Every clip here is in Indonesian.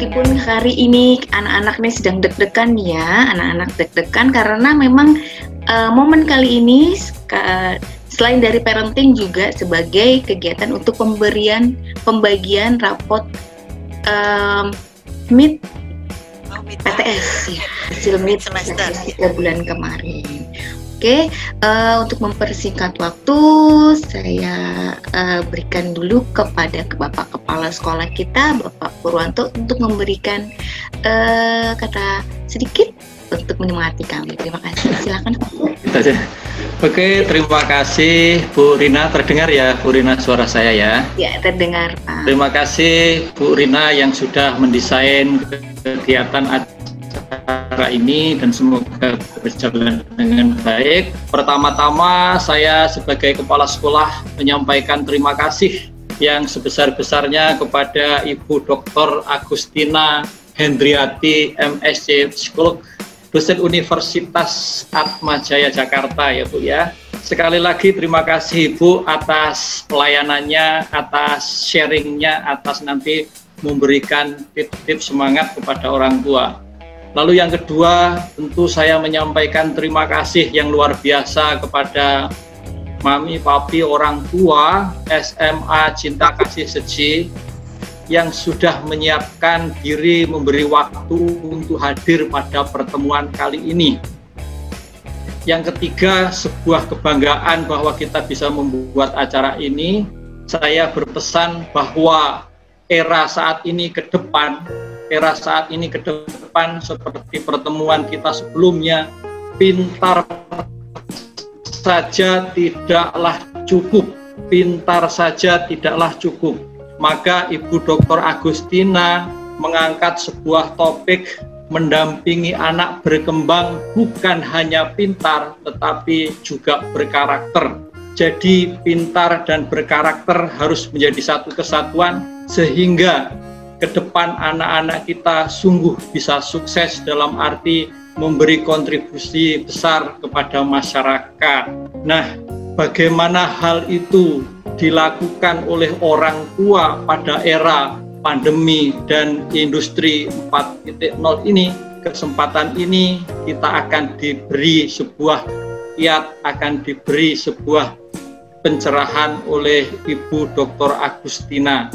meskipun hari ini anak-anaknya sedang deg-degan ya, anak-anak deg-degan karena memang momen kali ini selain dari parenting juga sebagai kegiatan untuk pembagian rapot MIT PTS ya, hasil MIT semester bulan kemarin. Oke, untuk mempersingkat waktu, saya berikan dulu kepada Bapak Kepala Sekolah kita, Bapak Purwanto, untuk memberikan kata sedikit untuk menyemangati kami. Terima kasih. Silakan Pak. Oke, terima kasih Bu Rina. Terdengar ya Bu Rina suara saya ya? Ya, terdengar Pak. Terima kasih Bu Rina yang sudah mendesain kegiatan acara ini dan semoga berjalan dengan baik. Pertama-tama saya sebagai kepala sekolah menyampaikan terima kasih yang sebesar-besarnya kepada Ibu Dr. Agustina Hendriati, MSc Psikolog, dosen Universitas Atmajaya Jakarta ya Bu ya. Sekali lagi terima kasih Ibu atas pelayanannya, atas sharingnya, atas nanti memberikan tips-tips semangat kepada orang tua. Lalu yang kedua, tentu saya menyampaikan terima kasih yang luar biasa kepada Mami, Papi, orang tua SMA Cinta Kasih Seji yang sudah menyiapkan diri memberi waktu untuk hadir pada pertemuan kali ini. Yang ketiga, sebuah kebanggaan bahwa kita bisa membuat acara ini. Saya berpesan bahwa era saat ini ke depan seperti pertemuan kita sebelumnya, pintar saja tidaklah cukup. Maka Ibu Dr. Agustina mengangkat sebuah topik mendampingi anak berkembang bukan hanya pintar tetapi juga berkarakter. Jadi pintar dan berkarakter harus menjadi satu kesatuan sehingga ke depan anak-anak kita sungguh bisa sukses dalam arti memberi kontribusi besar kepada masyarakat. Nah, bagaimana hal itu dilakukan oleh orang tua pada era pandemi dan industri 4.0 ini, kesempatan ini kita akan diberi sebuah pencerahan oleh Ibu Dr. Agustina.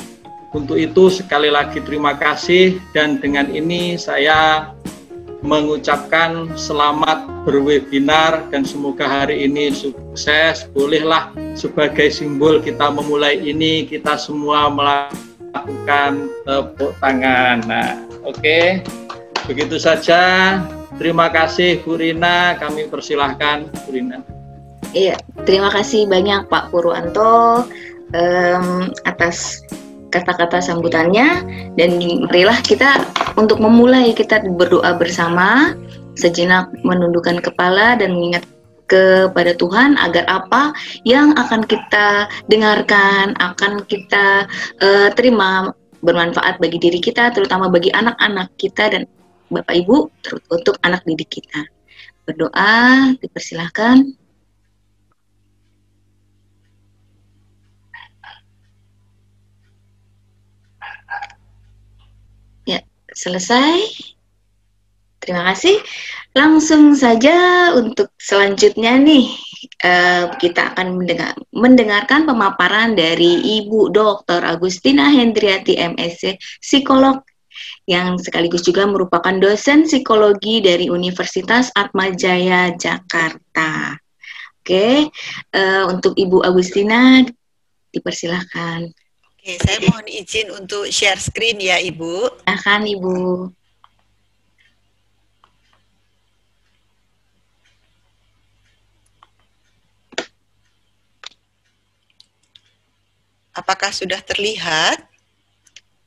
Untuk itu sekali lagi terima kasih dan dengan ini saya mengucapkan selamat berwebinar dan semoga hari ini sukses. Bolehlah sebagai simbol kita memulai ini, kita semua melakukan tepuk tangan. Nah, oke. Begitu saja. Terima kasih Bu Rina, kami persilahkan Bu Rina. Iya, terima kasih banyak Pak Purwanto atas kata-kata sambutannya, dan marilah kita untuk memulai kita berdoa bersama sejenak, menundukkan kepala dan mengingat kepada Tuhan agar apa yang akan kita dengarkan, akan kita terima bermanfaat bagi diri kita, terutama bagi anak-anak kita dan Bapak Ibu, untuk anak didik kita. Berdoa, dipersilahkan. Selesai. Terima kasih. Langsung saja untuk selanjutnya nih, kita akan mendengarkan pemaparan dari Ibu Dr. Agustina Hendriati, MSc Psikolog, yang sekaligus juga merupakan dosen psikologi dari Universitas Atmajaya Jakarta. Oke, untuk Ibu Agustina dipersilahkan. Oke, saya mohon izin untuk share screen ya Ibu. Silakan Ibu. Apakah sudah terlihat?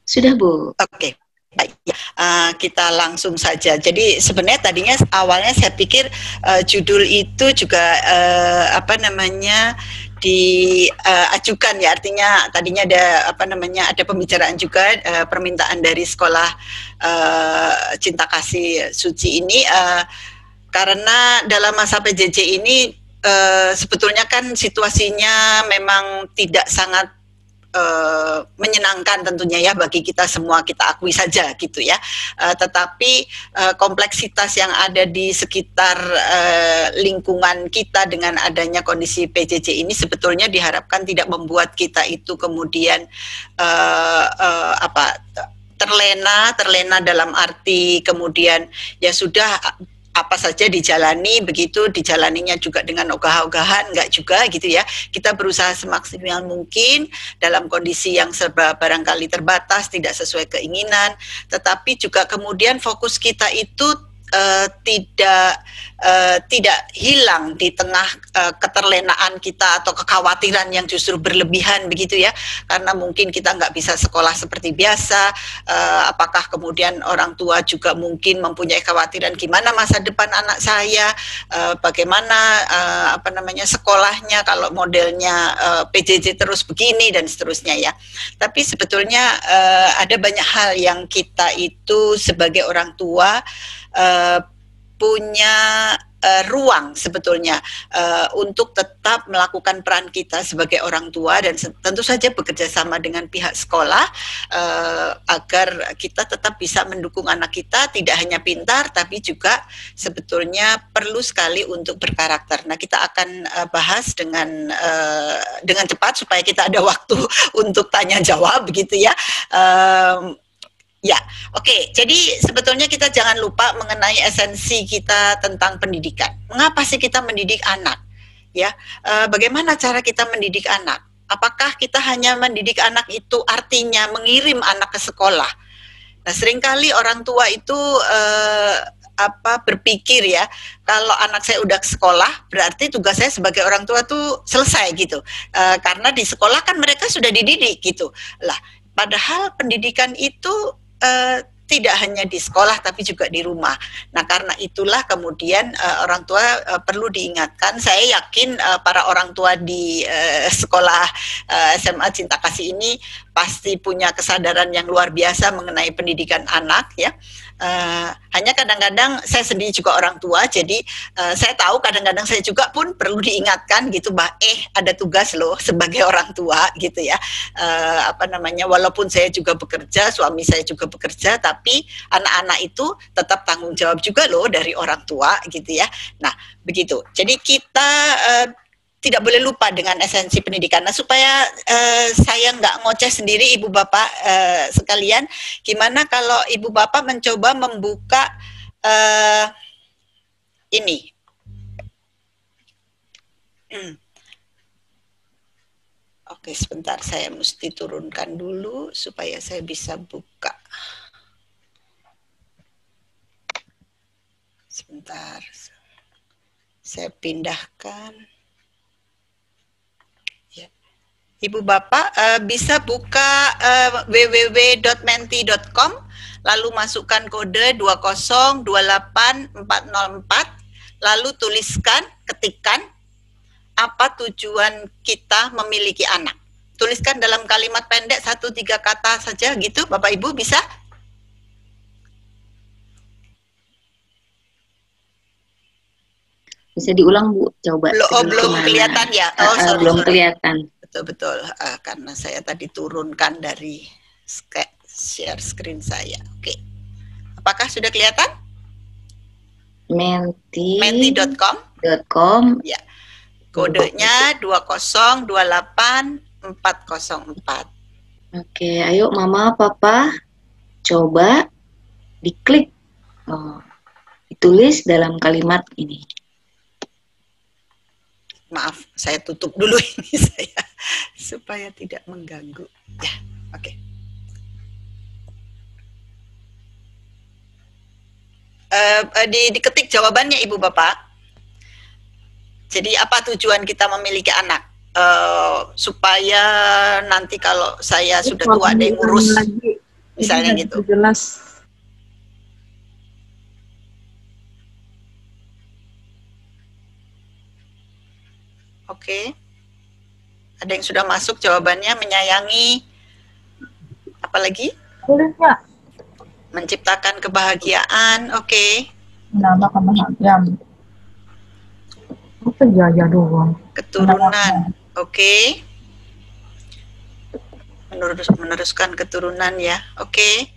Sudah Bu. Oke. Baik, kita langsung saja. Jadi sebenarnya tadinya awalnya saya pikir judul itu juga diajukan ya, artinya tadinya ada pembicaraan juga, permintaan dari sekolah Cinta Kasih Suci ini karena dalam masa PJJ ini sebetulnya kan situasinya memang tidak sangat menyenangkan tentunya ya bagi kita semua, kita akui saja gitu ya. Tetapi kompleksitas yang ada di sekitar lingkungan kita dengan adanya kondisi PJJ ini sebetulnya diharapkan tidak membuat kita itu kemudian terlena dalam arti kemudian ya sudah apa saja dijalani, begitu dijalaninya juga dengan ogah-ogahan, enggak juga gitu ya. Kita berusaha semaksimal mungkin dalam kondisi yang serba barangkali terbatas, tidak sesuai keinginan, tetapi juga kemudian fokus kita itu tidak hilang di tengah keterlenaan kita atau kekhawatiran yang justru berlebihan begitu ya, karena mungkin kita nggak bisa sekolah seperti biasa. Apakah kemudian orang tua juga mungkin mempunyai kekhawatiran gimana masa depan anak saya, bagaimana sekolahnya kalau modelnya PJJ terus begini dan seterusnya ya. Tapi sebetulnya ada banyak hal yang kita itu sebagai orang tua punya ruang sebetulnya untuk tetap melakukan peran kita sebagai orang tua dan tentu saja bekerja sama dengan pihak sekolah agar kita tetap bisa mendukung anak kita, tidak hanya pintar tapi juga sebetulnya perlu sekali untuk berkarakter. Nah, kita akan bahas dengan cepat supaya kita ada waktu untuk tanya jawab begitu ya. Ya, oke. Jadi sebetulnya kita jangan lupa mengenai esensi kita tentang pendidikan. Mengapa sih kita mendidik anak? Ya, bagaimana cara kita mendidik anak? Apakah kita hanya mendidik anak itu artinya mengirim anak ke sekolah? Nah, seringkali orang tua itu berpikir ya, kalau anak saya udah ke sekolah, berarti tugas saya sebagai orang tua tuh selesai gitu. Karena di sekolah kan mereka sudah dididik gitu. Lah, padahal pendidikan itu tidak hanya di sekolah tapi juga di rumah. Nah, karena itulah kemudian orang tua perlu diingatkan. Saya yakin para orang tua di sekolah SMA Cinta Kasih ini pasti punya kesadaran yang luar biasa mengenai pendidikan anak ya. Hanya kadang-kadang saya sendiri juga orang tua, jadi saya tahu kadang-kadang saya juga pun perlu diingatkan gitu, ada tugas loh sebagai orang tua gitu ya. Walaupun saya juga bekerja, suami saya juga bekerja, tapi anak-anak itu tetap tanggung jawab juga loh dari orang tua gitu ya. Nah, begitu. Jadi kita tidak boleh lupa dengan esensi pendidikan. Nah, supaya saya nggak ngoceh sendiri Ibu Bapak sekalian, gimana kalau Ibu Bapak mencoba membuka ini. Oke, sebentar saya mesti turunkan dulu supaya saya bisa buka. Sebentar. Saya pindahkan. Ibu Bapak bisa buka www.menti.com, lalu masukkan kode 2028404, lalu ketikkan apa tujuan kita memiliki anak. Tuliskan dalam kalimat pendek 1-3 kata saja gitu, Bapak Ibu bisa? Bisa diulang Bu, coba. Belum kelihatan ya? Belum kelihatan. Betul, karena saya tadi turunkan dari share screen saya. Oke. Apakah sudah kelihatan? Menti.com. Ya. Kodenya 2028404. Oke, ayo Mama, Papa, coba diklik. Ditulis dalam kalimat ini. Maaf, saya tutup dulu ini saya supaya tidak mengganggu. Ya, oke. Diketik jawabannya Ibu Bapak. Jadi apa tujuan kita memiliki anak? Supaya nanti kalau saya sudah tua ada yang ngurus, misalnya gitu. Jelas. Oke. Ada yang sudah masuk jawabannya, menyayangi, apalagi? Menciptakan kebahagiaan, oke. Nama kebahagiaan. Apa jaya doang? Keturunan, oke. meneruskan keturunan ya. Oke.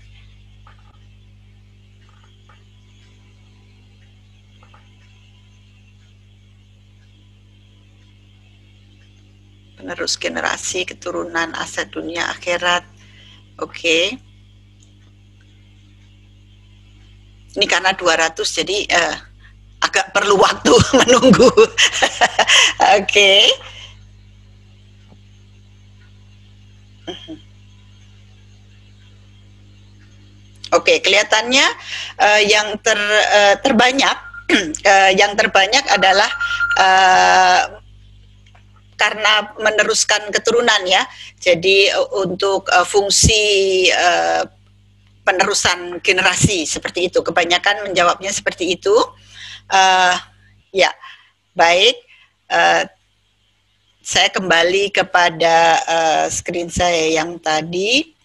Penerus generasi keturunan aset dunia akhirat. Oke. Ini karena 200 jadi agak perlu waktu menunggu. Oke. Oke, kelihatannya yang terbanyak yang terbanyak adalah karena meneruskan keturunan ya. Jadi untuk fungsi penerusan generasi seperti itu. Kebanyakan menjawabnya seperti itu. Ya, baik. Saya kembali kepada screen saya yang tadi.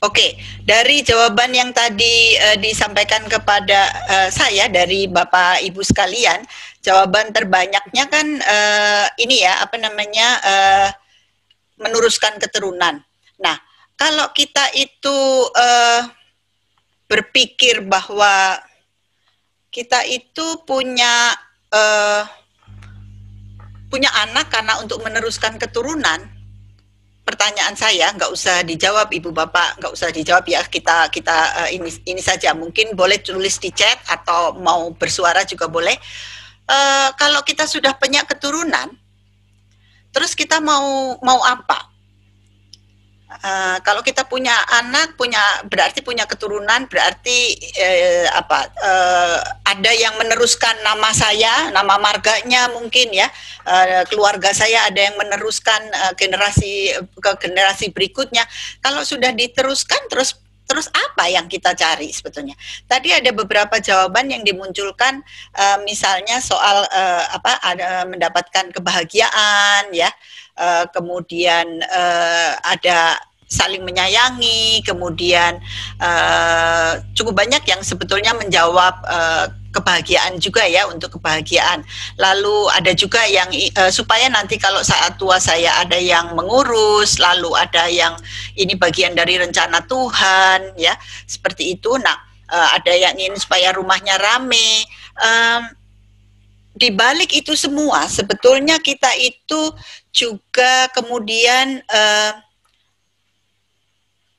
Oke, dari jawaban yang tadi disampaikan kepada saya dari Bapak Ibu sekalian, jawaban terbanyaknya kan ini ya, apa namanya, meneruskan keturunan. Nah, kalau kita itu berpikir bahwa kita itu punya anak karena untuk meneruskan keturunan, pertanyaan saya nggak usah dijawab Ibu Bapak, nggak usah dijawab ya, kita ini saja, mungkin boleh tulis di chat atau mau bersuara juga boleh. Kalau kita sudah punya keturunan, terus kita mau apa? Kalau kita punya anak, berarti punya keturunan, berarti ada yang meneruskan nama saya, nama marganya mungkin ya, keluarga saya ada yang meneruskan generasi ke generasi berikutnya. Kalau sudah diteruskan, terus apa yang kita cari sebetulnya? Tadi ada beberapa jawaban yang dimunculkan, misalnya soal ada mendapatkan kebahagiaan ya. Kemudian ada saling menyayangi, kemudian cukup banyak yang sebetulnya menjawab kebahagiaan juga ya, untuk kebahagiaan. Lalu ada juga yang supaya nanti kalau saat tua saya ada yang mengurus, lalu ada yang ini bagian dari rencana Tuhan ya, seperti itu. Nah, ada yang ingin supaya rumahnya rame. Di balik itu semua sebetulnya kita itu juga kemudian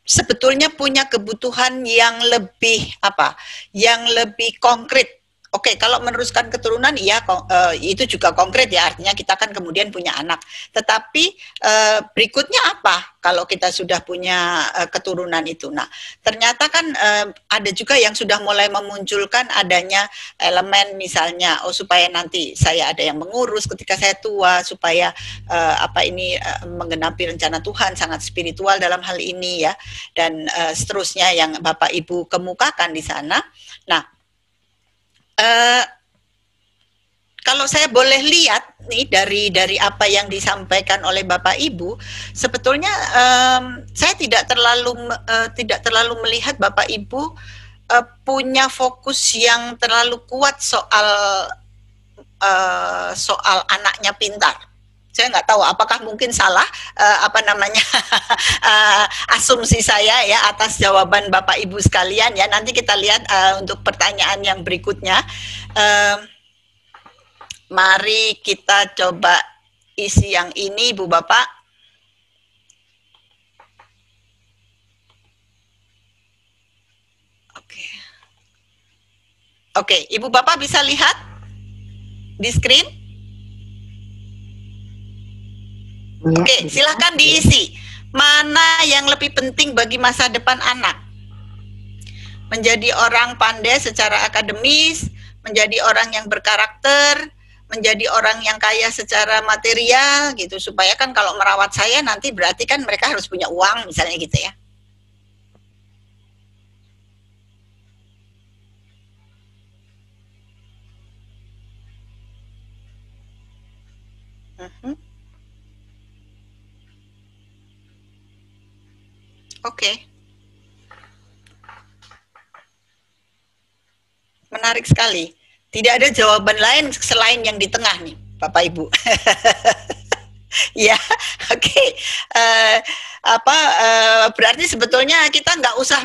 sebetulnya punya kebutuhan yang lebih yang lebih konkret. Oke, kalau meneruskan keturunan iya, itu juga konkret ya, artinya kita kan kemudian punya anak. Tetapi berikutnya apa kalau kita sudah punya keturunan itu? Nah, ternyata kan ada juga yang sudah mulai memunculkan adanya elemen misalnya, supaya nanti saya ada yang mengurus ketika saya tua, supaya menggenapi rencana Tuhan, sangat spiritual dalam hal ini ya, dan seterusnya yang Bapak Ibu kemukakan di sana. Nah, kalau saya boleh lihat nih dari apa yang disampaikan oleh Bapak Ibu, sebetulnya saya tidak terlalu melihat Bapak Ibu punya fokus yang terlalu kuat soal anaknya pintar. Saya nggak tahu apakah mungkin salah asumsi saya ya atas jawaban Bapak Ibu sekalian ya. Nanti kita lihat untuk pertanyaan yang berikutnya. Mari kita coba isi yang ini, Bu Bapak. Oke, Ibu Bapak bisa lihat di screen? Oke, silahkan diisi. Mana yang lebih penting bagi masa depan anak? Menjadi orang pandai secara akademis, menjadi orang yang berkarakter, menjadi orang yang kaya secara material gitu, supaya kan kalau merawat saya nanti berarti kan mereka harus punya uang misalnya gitu ya. Oke. menarik sekali. Tidak ada jawaban lain selain yang di tengah nih, Bapak Ibu. Ya, oke. Berarti sebetulnya kita nggak usah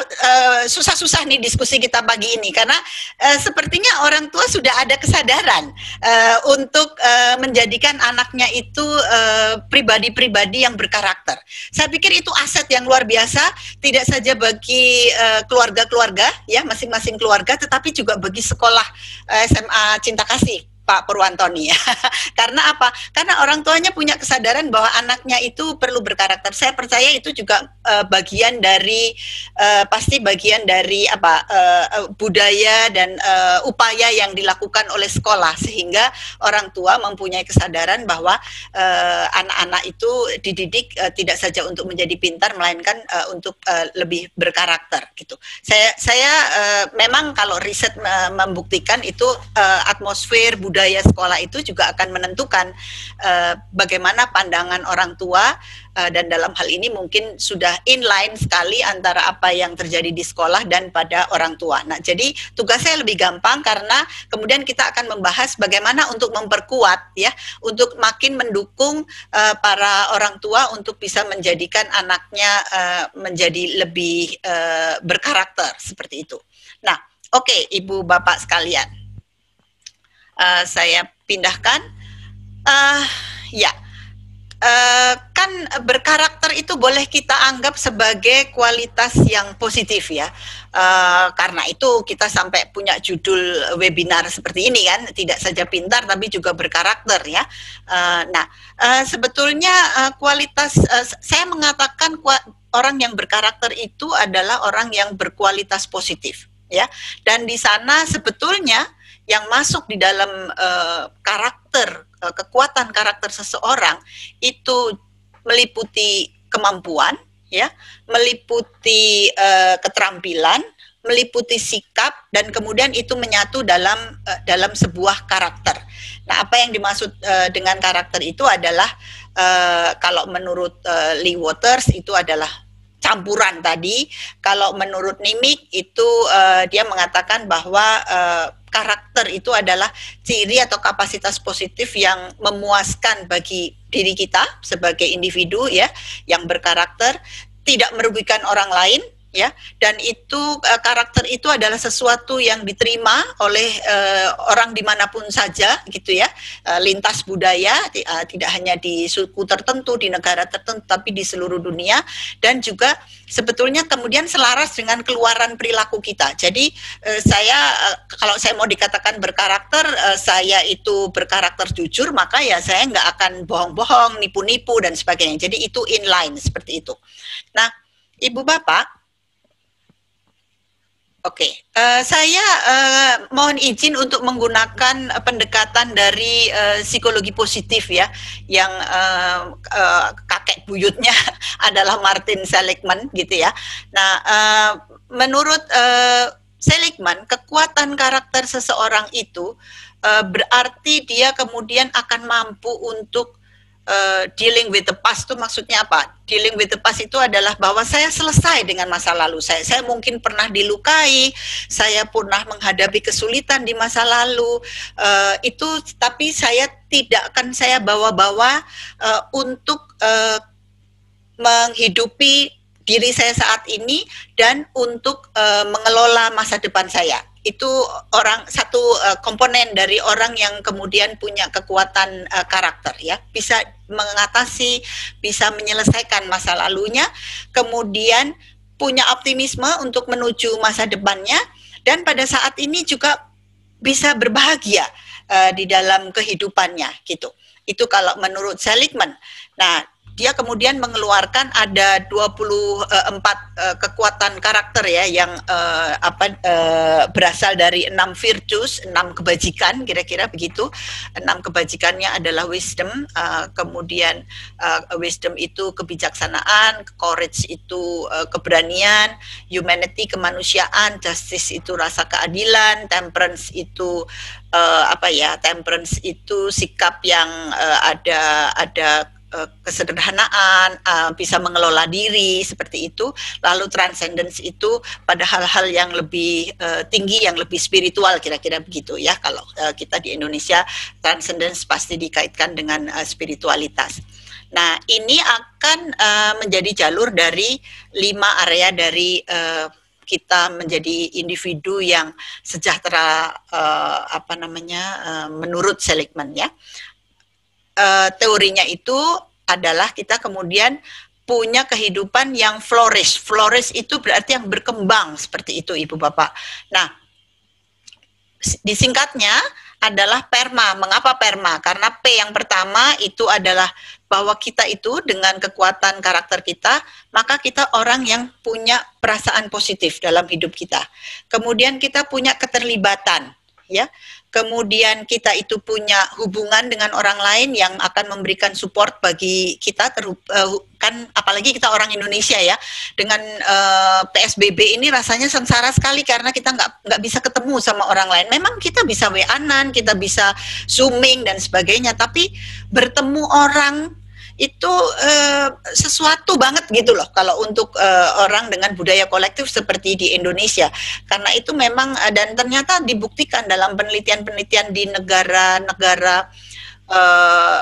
susah-susah nih diskusi kita pagi ini, karena sepertinya orang tua sudah ada kesadaran untuk menjadikan anaknya itu pribadi-pribadi yang berkarakter. Saya pikir itu aset yang luar biasa, tidak saja bagi keluarga-keluarga ya, masing-masing keluarga, tetapi juga bagi sekolah SMA Cinta Kasih, Pak Purwantoni. Karena apa? Karena orang tuanya punya kesadaran bahwa anaknya itu perlu berkarakter. Saya percaya itu juga bagian dari pasti bagian dari budaya dan upaya yang dilakukan oleh sekolah, sehingga orang tua mempunyai kesadaran bahwa anak-anak itu dididik tidak saja untuk menjadi pintar, melainkan untuk lebih berkarakter gitu. Saya memang kalau riset membuktikan itu atmosfer budaya sekolah itu juga akan menentukan bagaimana pandangan orang tua, dan dalam hal ini mungkin sudah inline sekali antara apa yang terjadi di sekolah dan pada orang tua. Nah, jadi tugas saya lebih gampang karena kemudian kita akan membahas bagaimana untuk memperkuat ya, untuk makin mendukung para orang tua untuk bisa menjadikan anaknya menjadi lebih berkarakter seperti itu. Nah, oke, Ibu Bapak sekalian. Saya pindahkan, kan berkarakter itu boleh kita anggap sebagai kualitas yang positif ya, karena itu kita sampai punya judul webinar seperti ini kan, tidak saja pintar tapi juga berkarakter ya. Sebetulnya kualitas, saya mengatakan orang yang berkarakter itu adalah orang yang berkualitas positif ya, dan di sana sebetulnya yang masuk di dalam karakter, kekuatan karakter seseorang itu meliputi kemampuan, ya, meliputi keterampilan, meliputi sikap, dan kemudian itu menyatu dalam sebuah karakter. Nah, apa yang dimaksud dengan karakter itu adalah kalau menurut Lee Waters itu adalah campuran tadi. Kalau menurut Nimik itu dia mengatakan bahwa karakter itu adalah ciri atau kapasitas positif yang memuaskan bagi diri kita sebagai individu ya, yang berkarakter, tidak merugikan orang lain ya, dan itu karakter itu adalah sesuatu yang diterima oleh orang dimanapun saja gitu ya, lintas budaya, tidak hanya di suku tertentu, di negara tertentu, tapi di seluruh dunia, dan juga sebetulnya kemudian selaras dengan keluaran perilaku kita. Jadi kalau saya mau dikatakan berkarakter, saya itu berkarakter jujur, maka ya saya nggak akan bohong-bohong, nipu-nipu dan sebagainya. Jadi itu inline seperti itu. Nah, Ibu Bapak, oke, saya mohon izin untuk menggunakan pendekatan dari psikologi positif ya, yang kakek buyutnya adalah Martin Seligman gitu ya. Nah, menurut Seligman, kekuatan karakter seseorang itu berarti dia kemudian akan mampu untuk dealing with the past. Itu maksudnya apa? Dealing with the past itu adalah bahwa saya selesai dengan masa lalu saya. Saya mungkin pernah dilukai, saya pernah menghadapi kesulitan di masa lalu, tapi saya tidak akan saya bawa-bawa untuk menghidupi diri saya saat ini dan untuk mengelola masa depan saya. Itu satu komponen dari orang yang kemudian punya kekuatan karakter ya, bisa mengatasi, bisa menyelesaikan masa lalunya, kemudian punya optimisme untuk menuju masa depannya, dan pada saat ini juga bisa berbahagia di dalam kehidupannya gitu. Itu kalau menurut Seligman. Nah, dia kemudian mengeluarkan ada 24 kekuatan karakter ya, yang berasal dari 6 virtues, 6 kebajikan, kira-kira begitu. 6 kebajikannya adalah wisdom, kemudian wisdom itu kebijaksanaan, courage itu keberanian, humanity kemanusiaan, justice itu rasa keadilan, temperance itu temperance itu sikap yang ada kesederhanaan, bisa mengelola diri seperti itu. Lalu transcendence itu pada hal-hal yang lebih tinggi, yang lebih spiritual, kira-kira begitu ya. Kalau kita di Indonesia, transcendence pasti dikaitkan dengan spiritualitas. Nah, ini akan menjadi jalur dari 5 area dari kita menjadi individu yang sejahtera, menurut Seligman ya. Teorinya itu adalah kita kemudian punya kehidupan yang flourish. Flourish itu berarti yang berkembang, seperti itu Ibu Bapak. Nah, disingkatnya adalah PERMA. Mengapa PERMA? Karena P yang pertama itu adalah bahwa kita itu dengan kekuatan karakter kita, maka kita orang yang punya perasaan positif dalam hidup kita. Kemudian kita punya keterlibatan, ya. Kemudian kita itu punya hubungan dengan orang lain yang akan memberikan support bagi kita, kan apalagi kita orang Indonesia ya, dengan PSBB ini rasanya sengsara sekali karena kita nggak bisa ketemu sama orang lain. Memang kita bisa WA-an, kita bisa Zooming dan sebagainya, tapi bertemu orang itu sesuatu banget gitu loh kalau untuk orang dengan budaya kolektif seperti di Indonesia. Karena itu memang dan ternyata dibuktikan dalam penelitian-penelitian di negara-negara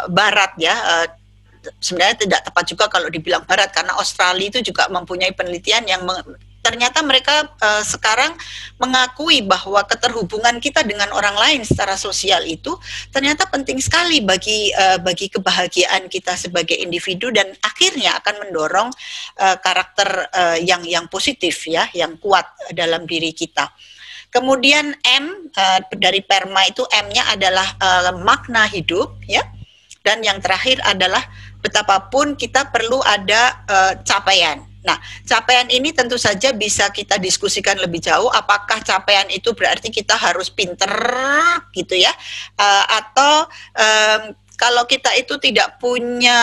barat ya. Sebenarnya tidak tepat juga kalau dibilang barat, karena Australia itu juga mempunyai penelitian yang ternyata mereka sekarang mengakui bahwa keterhubungan kita dengan orang lain secara sosial itu ternyata penting sekali bagi kebahagiaan kita sebagai individu, dan akhirnya akan mendorong karakter yang positif ya, yang kuat dalam diri kita. Kemudian M dari PERMA itu, M-nya adalah makna hidup ya, dan yang terakhir adalah betapapun kita perlu ada capaian. Nah, capaian ini tentu saja bisa kita diskusikan lebih jauh. Apakah capaian itu berarti kita harus pinter gitu ya? Atau kalau kita itu tidak punya,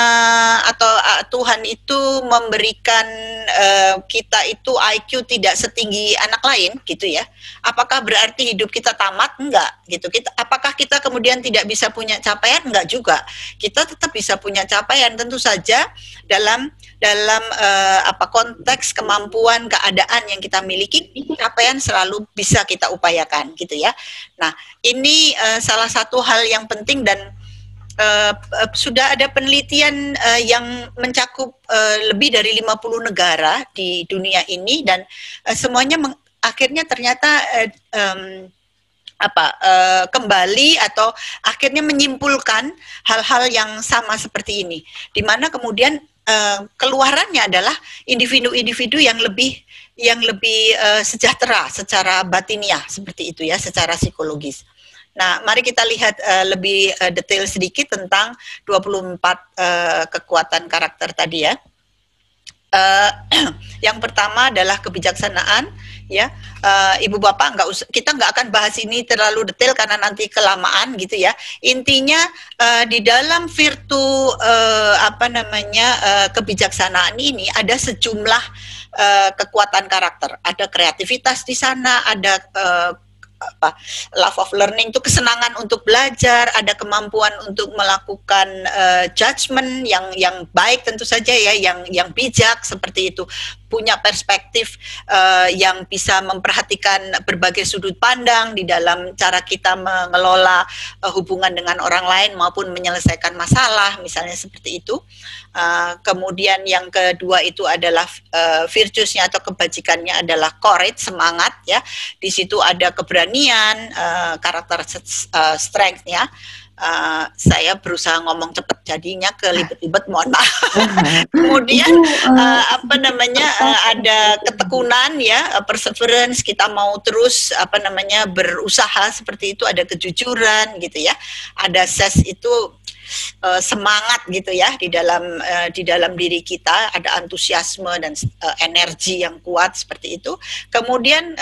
atau Tuhan itu memberikan kita itu IQ tidak setinggi anak lain gitu ya? Apakah berarti hidup kita tamat? Enggak gitu. Apakah kita kemudian tidak bisa punya capaian? Enggak juga. Kita tetap bisa punya capaian, tentu saja dalam konteks kemampuan, keadaan yang kita miliki, capaian selalu bisa kita upayakan gitu ya. Nah, ini salah satu hal yang penting, dan sudah ada penelitian yang mencakup lebih dari 50 negara di dunia ini, dan semuanya akhirnya ternyata kembali atau akhirnya menyimpulkan hal-hal yang sama seperti ini, di mana kemudian keluarannya adalah individu-individu yang lebih sejahtera secara batiniah, seperti itu ya, secara psikologis. Nah, mari kita lihat lebih detail sedikit tentang 24 kekuatan karakter tadi ya. Yang pertama adalah kebijaksanaan ya. Ibu Bapak kita nggak akan bahas ini terlalu detail karena nanti kelamaan gitu ya. Intinya di dalam virtu kebijaksanaan ini ada sejumlah kekuatan karakter. Ada kreativitas di sana, ada love of learning itu kesenangan untuk belajar, ada kemampuan untuk melakukan judgment yang baik tentu saja ya, yang bijak seperti itu, punya perspektif yang bisa memperhatikan berbagai sudut pandang di dalam cara kita mengelola hubungan dengan orang lain maupun menyelesaikan masalah, misalnya seperti itu. Kemudian yang kedua itu adalah virtuesnya atau kebajikannya adalah courage, semangat ya. Di situ ada keberanian, karakter strength ya. Saya berusaha ngomong cepat jadinya kelibet-libet, mohon maaf. Kemudian ada ketekunan ya, perseverance, kita mau terus berusaha seperti itu, ada kejujuran gitu ya. Ada ses itu semangat gitu ya, di dalam diri kita ada antusiasme dan energi yang kuat seperti itu. Kemudian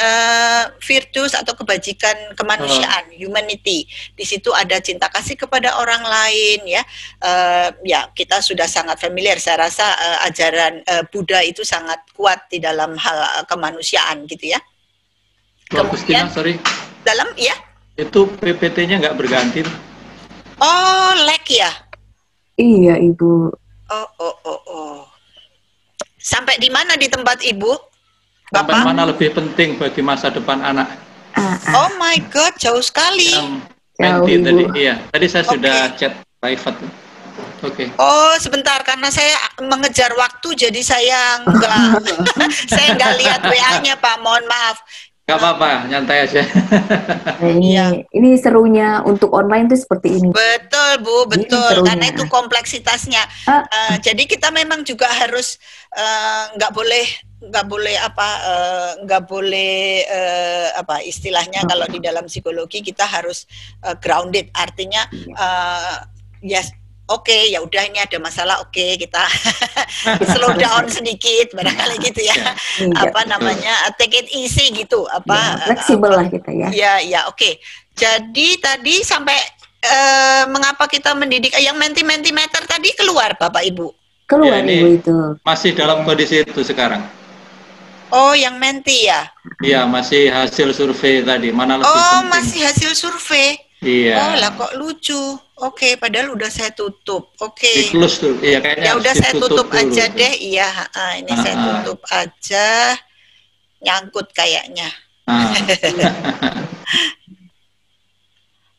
virtus atau kebajikan kemanusiaan, humanity, di situ ada cinta kasih kepada orang lain ya. Ya, kita sudah sangat familiar, saya rasa ajaran Buddha itu sangat kuat di dalam hal kemanusiaan gitu ya. Kemudian dalam ya itu PPT-nya nggak berganti. Oh, lag ya? Iya, Ibu. Oh. Sampai di mana di tempat Ibu? Sampai Bapak? mana lebih penting bagi masa depan anak? Oh my God, jauh sekali. Yang Jauh, tadi, Ibu. iya. Tadi saya sudah Oke. chat private. Oke. Oh, sebentar karena saya mengejar waktu jadi saya nggak lihat WA-nya, Pak. Mohon maaf. Gak apa-apa, nyantai aja. Nah, ini serunya untuk online tuh seperti ini. Betul, Bu, Ini betul. serunya. Karena itu kompleksitasnya. Jadi kita memang juga harus nggak boleh istilahnya kalau di dalam psikologi kita harus grounded. Artinya yes. Oke, ya udah ini ada masalah. Oke, kita slow down sedikit, barangkali gitu ya. Take it easy gitu. Fleksibel lah kita ya. Ya, oke. Jadi tadi sampai mengapa kita mendidik yang mentimeter tadi keluar, Bapak Ibu? Keluar Ya, Ibu itu. Masih dalam kondisi itu sekarang. Oh, yang menti ya? Iya, masih hasil survei tadi. Mana lebih penting? Masih hasil survei. Iya. Oh lah, kok lucu. Oke, padahal udah saya tutup. Oke. Di close tuh. Iya, kayaknya Ya udah saya tutup dulu. aja deh. Iya, ini saya tutup aja. Nyangkut kayaknya.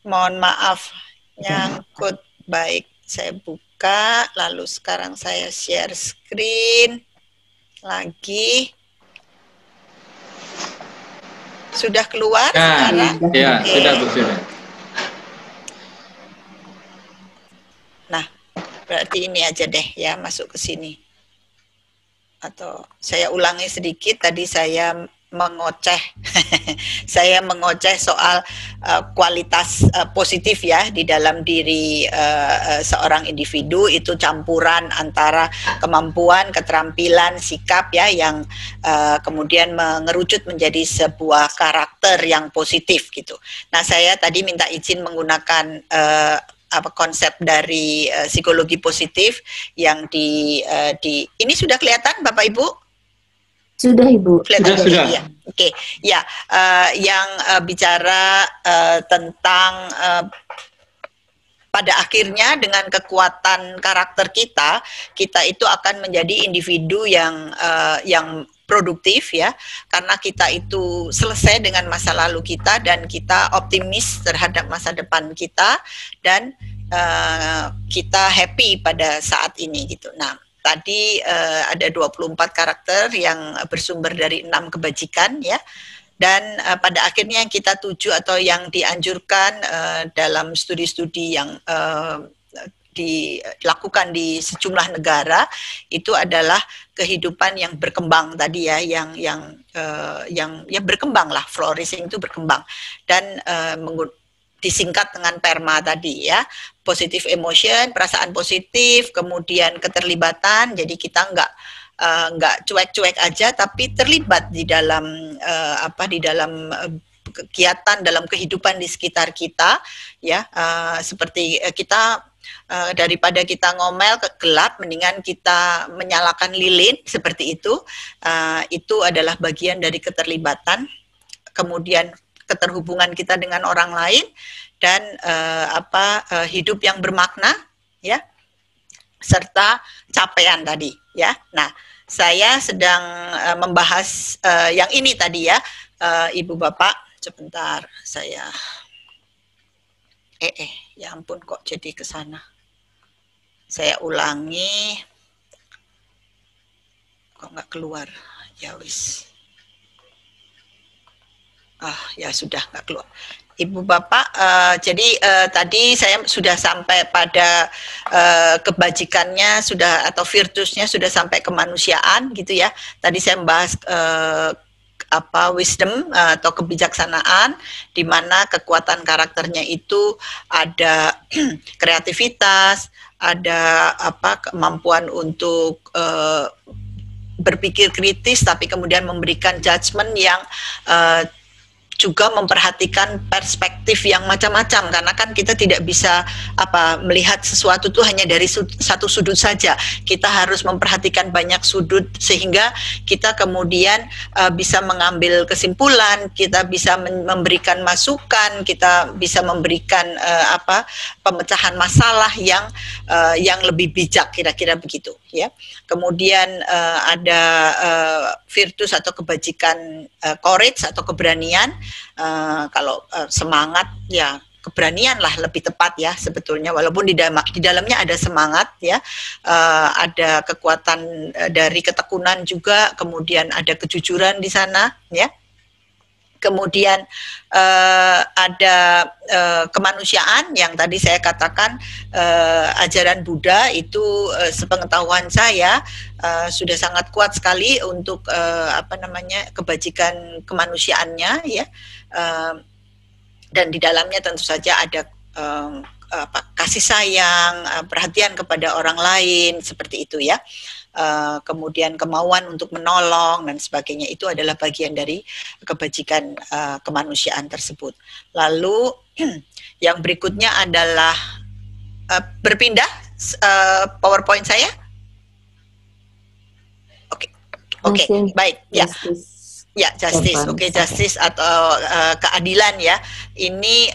Mohon maaf, nyangkut. Baik, saya buka. Lalu sekarang saya share screen lagi. Sudah keluar sekarang? Ya, Oke. sudah Bu. Nah, berarti ini aja deh ya, masuk ke sini. Atau saya ulangi sedikit, tadi saya mengoceh saya mengoceh soal kualitas positif ya di dalam diri seorang individu, itu campuran antara kemampuan, keterampilan, sikap ya yang kemudian mengerucut menjadi sebuah karakter yang positif gitu. Nah, saya tadi minta izin menggunakan konsep dari psikologi positif yang di ini sudah kelihatan Bapak Ibu? Sudah Ibu. Sudah. Ya. Oke. Ya, yang bicara tentang pada akhirnya dengan kekuatan karakter kita itu akan menjadi individu yang produktif ya, karena kita itu selesai dengan masa lalu kita dan kita optimis terhadap masa depan kita dan kita happy pada saat ini gitu. Nah, tadi ada 24 karakter yang bersumber dari 6 kebajikan ya. Dan pada akhirnya yang kita tuju atau yang dianjurkan dalam studi-studi yang dilakukan di sejumlah negara itu adalah kehidupan yang berkembang tadi ya, yang berkembang lah, flourishing itu berkembang dan disingkat dengan PERMA tadi ya, positive emotion, perasaan positif, kemudian keterlibatan, jadi kita nggak cuek-cuek aja, tapi terlibat di dalam kegiatan dalam kehidupan di sekitar kita ya, seperti kita daripada kita ngomel ke gelap, mendingan kita menyalakan lilin seperti itu. Itu adalah bagian dari keterlibatan, kemudian keterhubungan kita dengan orang lain dan hidup yang bermakna ya, serta capaian tadi ya. Nah, saya sedang membahas yang ini tadi ya, Ibu Bapak. Sebentar, saya ya ampun kok jadi ke sana. Saya ulangi. Kok nggak keluar? Ya wis. Ya sudah nggak keluar. Ibu Bapak, jadi tadi saya sudah sampai pada kebajikannya sudah, atau virtusnya sudah sampai kemanusiaan gitu ya. Tadi saya membahas wisdom atau kebijaksanaan, di mana kekuatan karakternya itu ada kreativitas, ada kemampuan untuk berpikir kritis, tapi kemudian memberikan judgement yang juga memperhatikan perspektif yang macam-macam, karena kan kita tidak bisa melihat sesuatu tuh hanya dari satu sudut saja. Kita harus memperhatikan banyak sudut sehingga kita kemudian bisa mengambil kesimpulan, kita bisa memberikan masukan, kita bisa memberikan pemecahan masalah yang lebih bijak, kira-kira begitu ya. Kemudian ada virtus atau kebajikan, courage atau keberanian. Kalau semangat ya keberanian lah lebih tepat ya sebetulnya, walaupun di dalamnya ada semangat ya, ada kekuatan dari ketekunan juga, kemudian ada kejujuran di sana ya. Kemudian ada kemanusiaan yang tadi saya katakan, ajaran Buddha itu sepengetahuan saya sudah sangat kuat sekali untuk kebajikan kemanusiaannya ya, dan di dalamnya tentu saja ada kasih sayang, perhatian kepada orang lain seperti itu ya. Kemudian kemauan untuk menolong dan sebagainya, itu adalah bagian dari kebajikan kemanusiaan tersebut. Lalu yang berikutnya adalah berpindah PowerPoint saya. Oke, baik ya. Ya, justice, oke, justice atau keadilan ya. Ini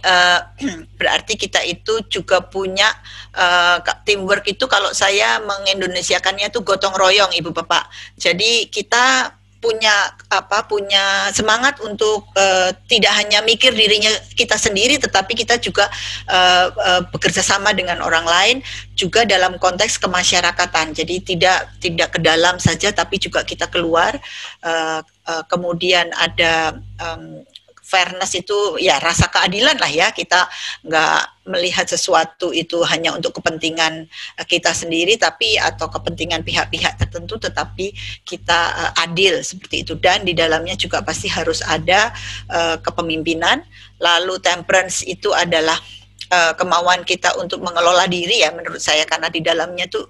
berarti kita itu juga punya teamwork itu, kalau saya mengendonesiakannya itu gotong royong, Ibu Bapak. Jadi kita punya semangat untuk tidak hanya mikir dirinya kita sendiri, tetapi kita juga bekerja sama dengan orang lain juga dalam konteks kemasyarakatan. Jadi tidak ke dalam saja, tapi juga kita keluar. Kemudian ada fairness itu ya rasa keadilan lah ya, kita nggak melihat sesuatu itu hanya untuk kepentingan kita sendiri atau kepentingan pihak-pihak tertentu, tetapi kita adil seperti itu. Dan di dalamnya juga pasti harus ada kepemimpinan. Lalu temperance itu adalah kemauan kita untuk mengelola diri ya, menurut saya, karena di dalamnya tuh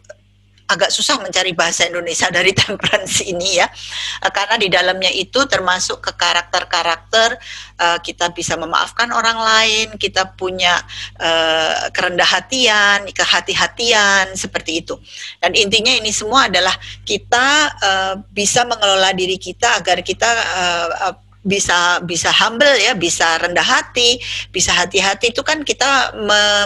agak susah mencari bahasa Indonesia dari temperance ini ya, karena di dalamnya itu termasuk ke karakter-karakter, kita bisa memaafkan orang lain, kita punya kerendah hatian, kehati-hatian, seperti itu. Dan intinya ini semua adalah kita bisa mengelola diri kita agar kita bisa humble ya, bisa rendah hati, bisa hati-hati. Itu kan kita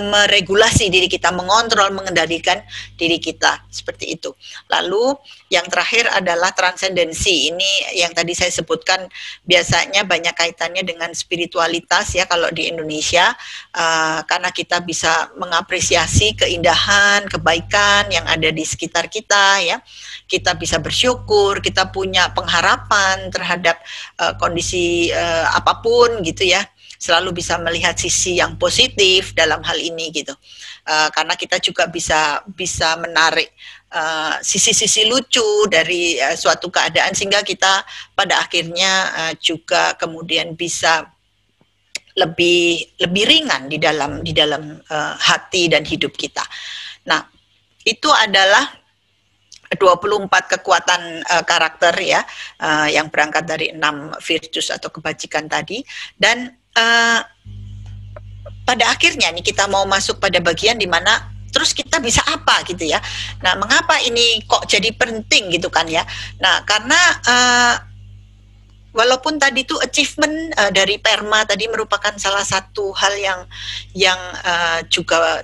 meregulasi diri kita, mengontrol, mengendalikan diri kita, seperti itu. Lalu yang terakhir adalah transendensi. Ini yang tadi saya sebutkan, biasanya banyak kaitannya dengan spiritualitas ya kalau di Indonesia, karena kita bisa mengapresiasi keindahan, kebaikan yang ada di sekitar kita ya. Kita bisa bersyukur, kita punya pengharapan terhadap kondisi apapun gitu ya, selalu bisa melihat sisi yang positif dalam hal ini gitu, karena kita juga bisa menarik sisi-sisi lucu dari suatu keadaan, sehingga kita pada akhirnya juga kemudian bisa lebih ringan di dalam hati dan hidup kita. Nah, itu adalah 24 kekuatan karakter ya, yang berangkat dari 6 virtus atau kebajikan tadi. Dan pada akhirnya nih kita mau masuk pada bagian di mana terus kita bisa apa gitu ya. Nah, mengapa ini kok jadi penting gitu kan ya. Nah, karena walaupun tadi itu achievement dari PERMA tadi merupakan salah satu hal yang juga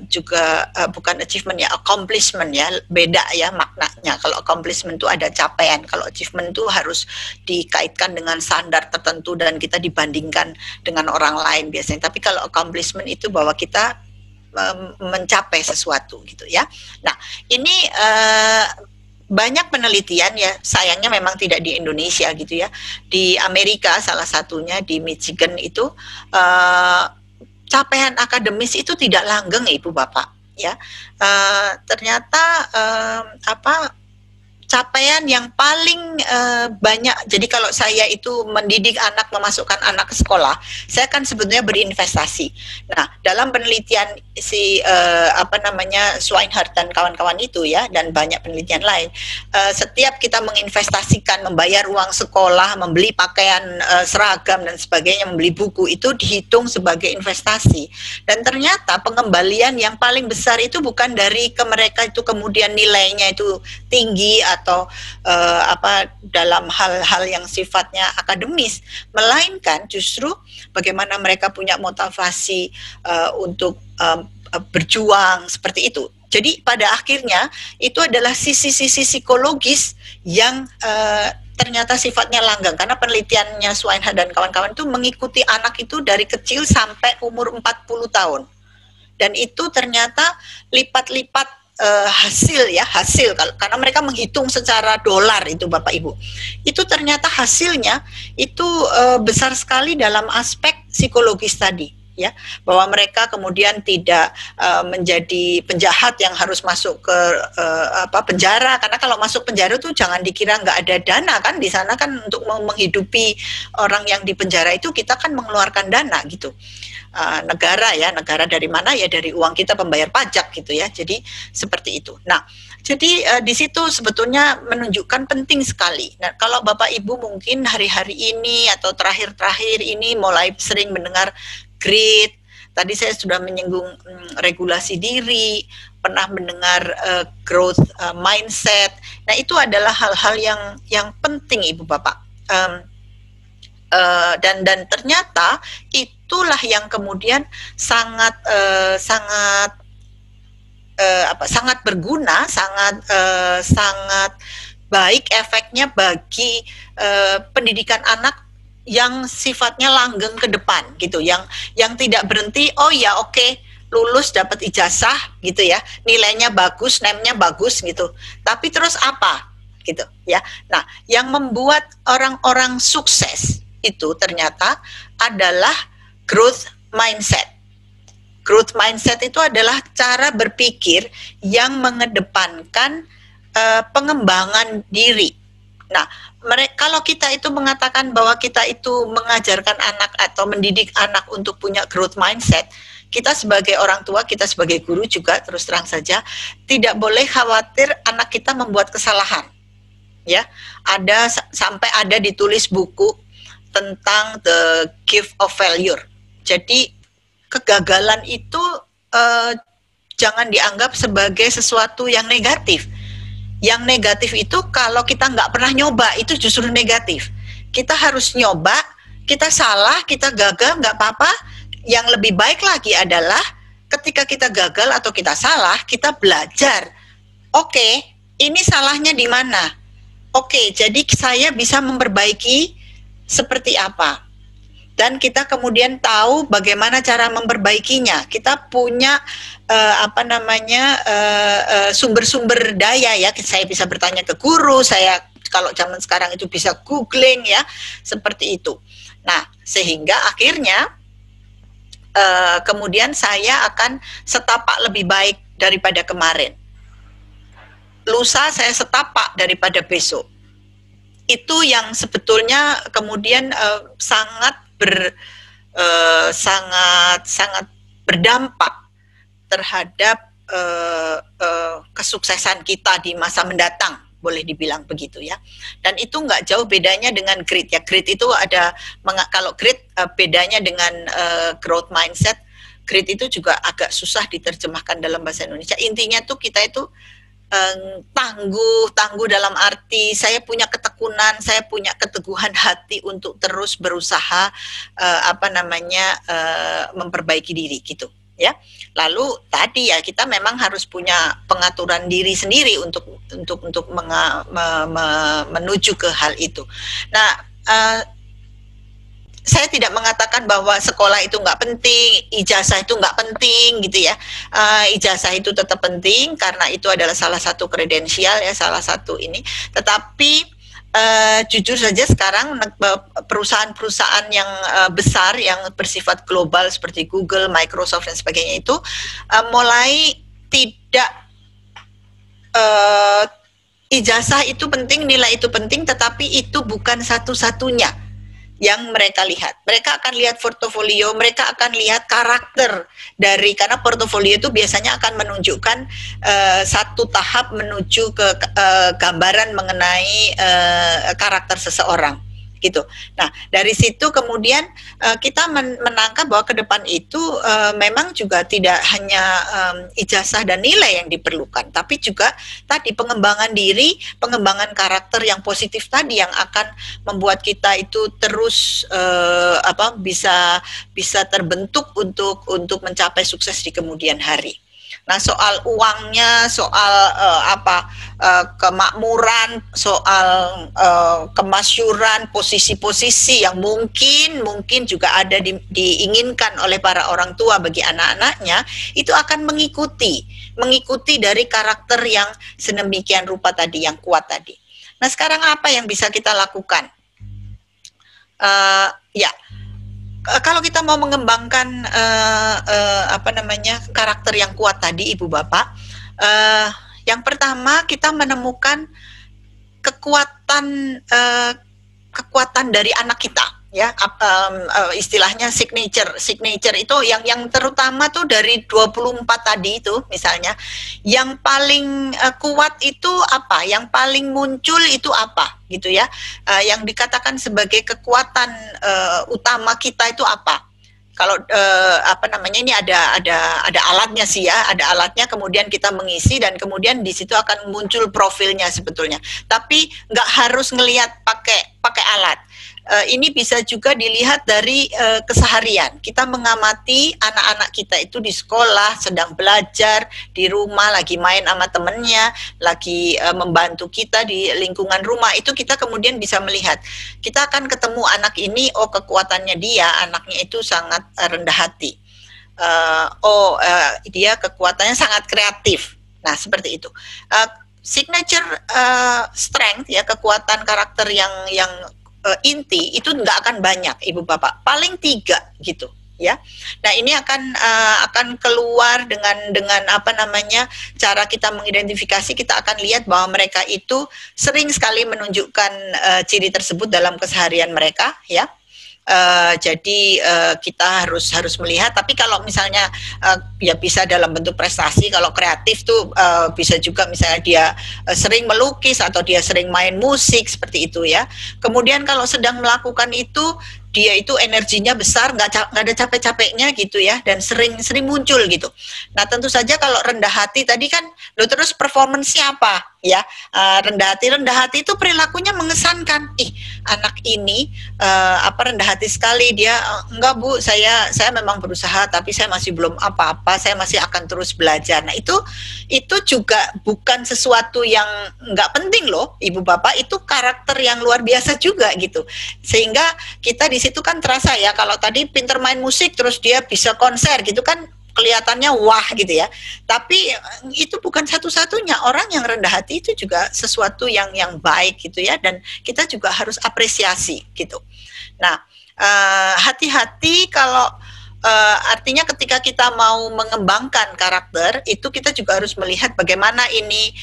bukan achievement ya, accomplishment ya, beda ya maknanya. Kalau accomplishment itu ada capaian, kalau achievement itu harus dikaitkan dengan standar tertentu dan kita dibandingkan dengan orang lain biasanya. Tapi kalau accomplishment itu bahwa kita mencapai sesuatu gitu ya. Nah, ini banyak penelitian ya, sayangnya memang tidak di Indonesia gitu ya. Di Amerika salah satunya di Michigan itu capaian akademis itu tidak langgeng Ibu Bapak ya. Ternyata capaian yang paling banyak. Jadi kalau saya itu mendidik anak, memasukkan anak ke sekolah, saya kan sebetulnya berinvestasi. Nah, dalam penelitian si Swinehart dan kawan-kawan itu ya, dan banyak penelitian lain, setiap kita menginvestasikan, membayar uang sekolah, membeli pakaian seragam dan sebagainya, membeli buku, itu dihitung sebagai investasi. Dan ternyata pengembalian yang paling besar itu bukan dari ke mereka itu kemudian nilainya itu tinggi atau dalam hal-hal yang sifatnya akademis, melainkan justru bagaimana mereka punya motivasi untuk berjuang seperti itu. Jadi pada akhirnya itu adalah sisi-sisi psikologis yang ternyata sifatnya langgeng, karena penelitiannya Swinehart dan kawan-kawan itu mengikuti anak itu dari kecil sampai umur 40 tahun. Dan itu ternyata lipat-lipat hasil karena mereka menghitung secara dolar itu Bapak Ibu. Itu ternyata hasilnya itu besar sekali dalam aspek psikologis tadi ya, bahwa mereka kemudian tidak menjadi penjahat yang harus masuk ke penjara, karena kalau masuk penjara tuh jangan dikira nggak ada dana kan, di sana kan untuk menghidupi orang yang di penjara itu kita kan mengeluarkan dana gitu. Negara dari mana ya, dari uang kita pembayar pajak gitu ya, jadi seperti itu. Nah, jadi di situ sebetulnya menunjukkan penting sekali. Nah, kalau Bapak Ibu mungkin hari-hari ini atau terakhir-terakhir ini mulai sering mendengar grit, tadi saya sudah menyinggung regulasi diri, pernah mendengar growth mindset. Nah, itu adalah hal-hal yang penting Ibu Bapak. Dan ternyata itulah yang kemudian sangat berguna, sangat baik efeknya bagi pendidikan anak yang sifatnya langgeng ke depan gitu, yang tidak berhenti lulus dapat ijazah gitu ya, nilainya bagus, NEM-nya bagus gitu, tapi terus apa gitu ya. Nah, yang membuat orang-orang sukses itu ternyata adalah growth mindset. Growth mindset itu adalah cara berpikir yang mengedepankan pengembangan diri. Nah, kalau kita itu mengatakan bahwa kita itu mengajarkan anak atau mendidik anak untuk punya growth mindset, kita sebagai orang tua, kita sebagai guru juga terus terang saja tidak boleh khawatir anak kita membuat kesalahan. Ya, sampai ada ditulis buku tentang the gift of failure. Jadi kegagalan itu jangan dianggap sebagai sesuatu yang negatif. Yang negatif itu kalau kita nggak pernah nyoba, itu justru negatif. Kita harus nyoba, kita salah, kita gagal, nggak apa-apa. Yang lebih baik lagi adalah ketika kita gagal atau kita salah, kita belajar. Oke, ini salahnya di mana? Oke, jadi saya bisa memperbaiki seperti apa, dan kita kemudian tahu bagaimana cara memperbaikinya. Kita punya sumber-sumber daya ya. Saya bisa bertanya ke guru, saya kalau zaman sekarang itu bisa googling ya, seperti itu. Nah, sehingga akhirnya kemudian saya akan setapak lebih baik daripada kemarin. Lusa saya setapak daripada besok. Itu yang sebetulnya kemudian sangat berdampak terhadap kesuksesan kita di masa mendatang, boleh dibilang begitu ya. Dan itu nggak jauh bedanya dengan grit ya. Grit itu ada, kalau grit bedanya dengan growth mindset, grit itu juga agak susah diterjemahkan dalam bahasa Indonesia. Intinya tuh kita itu tangguh dalam arti saya punya ketekunan, saya punya keteguhan hati untuk terus berusaha memperbaiki diri gitu ya. Lalu tadi ya, kita memang harus punya pengaturan diri sendiri untuk menuju ke hal itu. Nah, saya tidak mengatakan bahwa sekolah itu nggak penting, ijazah itu nggak penting gitu ya. Ijazah itu tetap penting karena itu adalah salah satu kredensial ya, salah satu ini. Tetapi jujur saja sekarang perusahaan-perusahaan yang besar yang bersifat global seperti Google, Microsoft dan sebagainya itu mulai tidak ijazah itu penting, nilai itu penting, tetapi itu bukan satu-satunya yang mereka lihat. Mereka akan lihat portofolio, mereka akan lihat karakter dari, karena portofolio itu biasanya akan menunjukkan satu tahap menuju ke gambaran mengenai karakter seseorang. Gitu. Nah, dari situ kemudian kita menangkap bahwa ke depan itu memang juga tidak hanya ijazah dan nilai yang diperlukan, tapi juga tadi pengembangan diri, pengembangan karakter yang positif tadi yang akan membuat kita itu terus bisa terbentuk untuk mencapai sukses di kemudian hari. Nah, soal uangnya, soal kemakmuran, soal kemasyuran, posisi-posisi yang mungkin juga ada diinginkan oleh para orang tua bagi anak-anaknya, itu akan mengikuti dari karakter yang sedemikian rupa tadi, yang kuat tadi. Nah, sekarang apa yang bisa kita lakukan? Kalau kita mau mengembangkan karakter yang kuat tadi, Ibu Bapak, yang pertama kita menemukan kekuatan dari anak kita, ya, istilahnya signature itu yang terutama tuh dari 24 tadi itu misalnya, yang paling kuat itu apa, yang paling muncul itu apa, gitu ya, yang dikatakan sebagai kekuatan utama kita itu apa. Kalau ini ada alatnya sih ya, ada alatnya, kemudian kita mengisi dan kemudian di situ akan muncul profilnya sebetulnya. Tapi nggak harus ngelihat pakai alat. Ini bisa juga dilihat dari keseharian. Kita mengamati anak-anak kita itu di sekolah, sedang belajar, di rumah, lagi main sama temennya, lagi membantu kita di lingkungan rumah. Itu kita kemudian bisa melihat. Kita akan ketemu anak ini, kekuatannya dia, anaknya itu sangat rendah hati. Dia kekuatannya sangat kreatif. Nah, seperti itu. Signature strength, ya, kekuatan karakter yang inti itu nggak akan banyak, Ibu Bapak, paling 3 gitu ya. Nah, ini akan keluar dengan cara kita mengidentifikasi. Kita akan lihat bahwa mereka itu sering sekali menunjukkan ciri tersebut dalam keseharian mereka, ya. Jadi kita harus melihat. Tapi kalau misalnya ya bisa dalam bentuk prestasi, kalau kreatif tuh bisa juga misalnya dia sering melukis atau dia sering main musik, seperti itu ya. Kemudian kalau sedang melakukan itu, dia itu energinya besar, nggak ada capek-capeknya gitu ya, dan sering muncul gitu. Nah, tentu saja kalau rendah hati tadi kan, terus performance-nya apa ya? Rendah hati itu perilakunya mengesankan. Anak ini rendah hati sekali, dia enggak Bu, saya memang berusaha tapi saya masih belum apa-apa, saya masih akan terus belajar. Nah, itu juga bukan sesuatu yang nggak penting loh, Ibu Bapak, itu karakter yang luar biasa juga gitu. Sehingga kita di situ kan terasa ya, kalau tadi pinter main musik terus dia bisa konser gitu kan, kelihatannya wah gitu ya. Tapi itu bukan satu-satunya. Orang yang rendah hati itu juga sesuatu yang baik gitu ya, dan kita juga harus apresiasi gitu. Nah, hati-hati kalau artinya ketika kita mau mengembangkan karakter itu, kita juga harus melihat bagaimana ini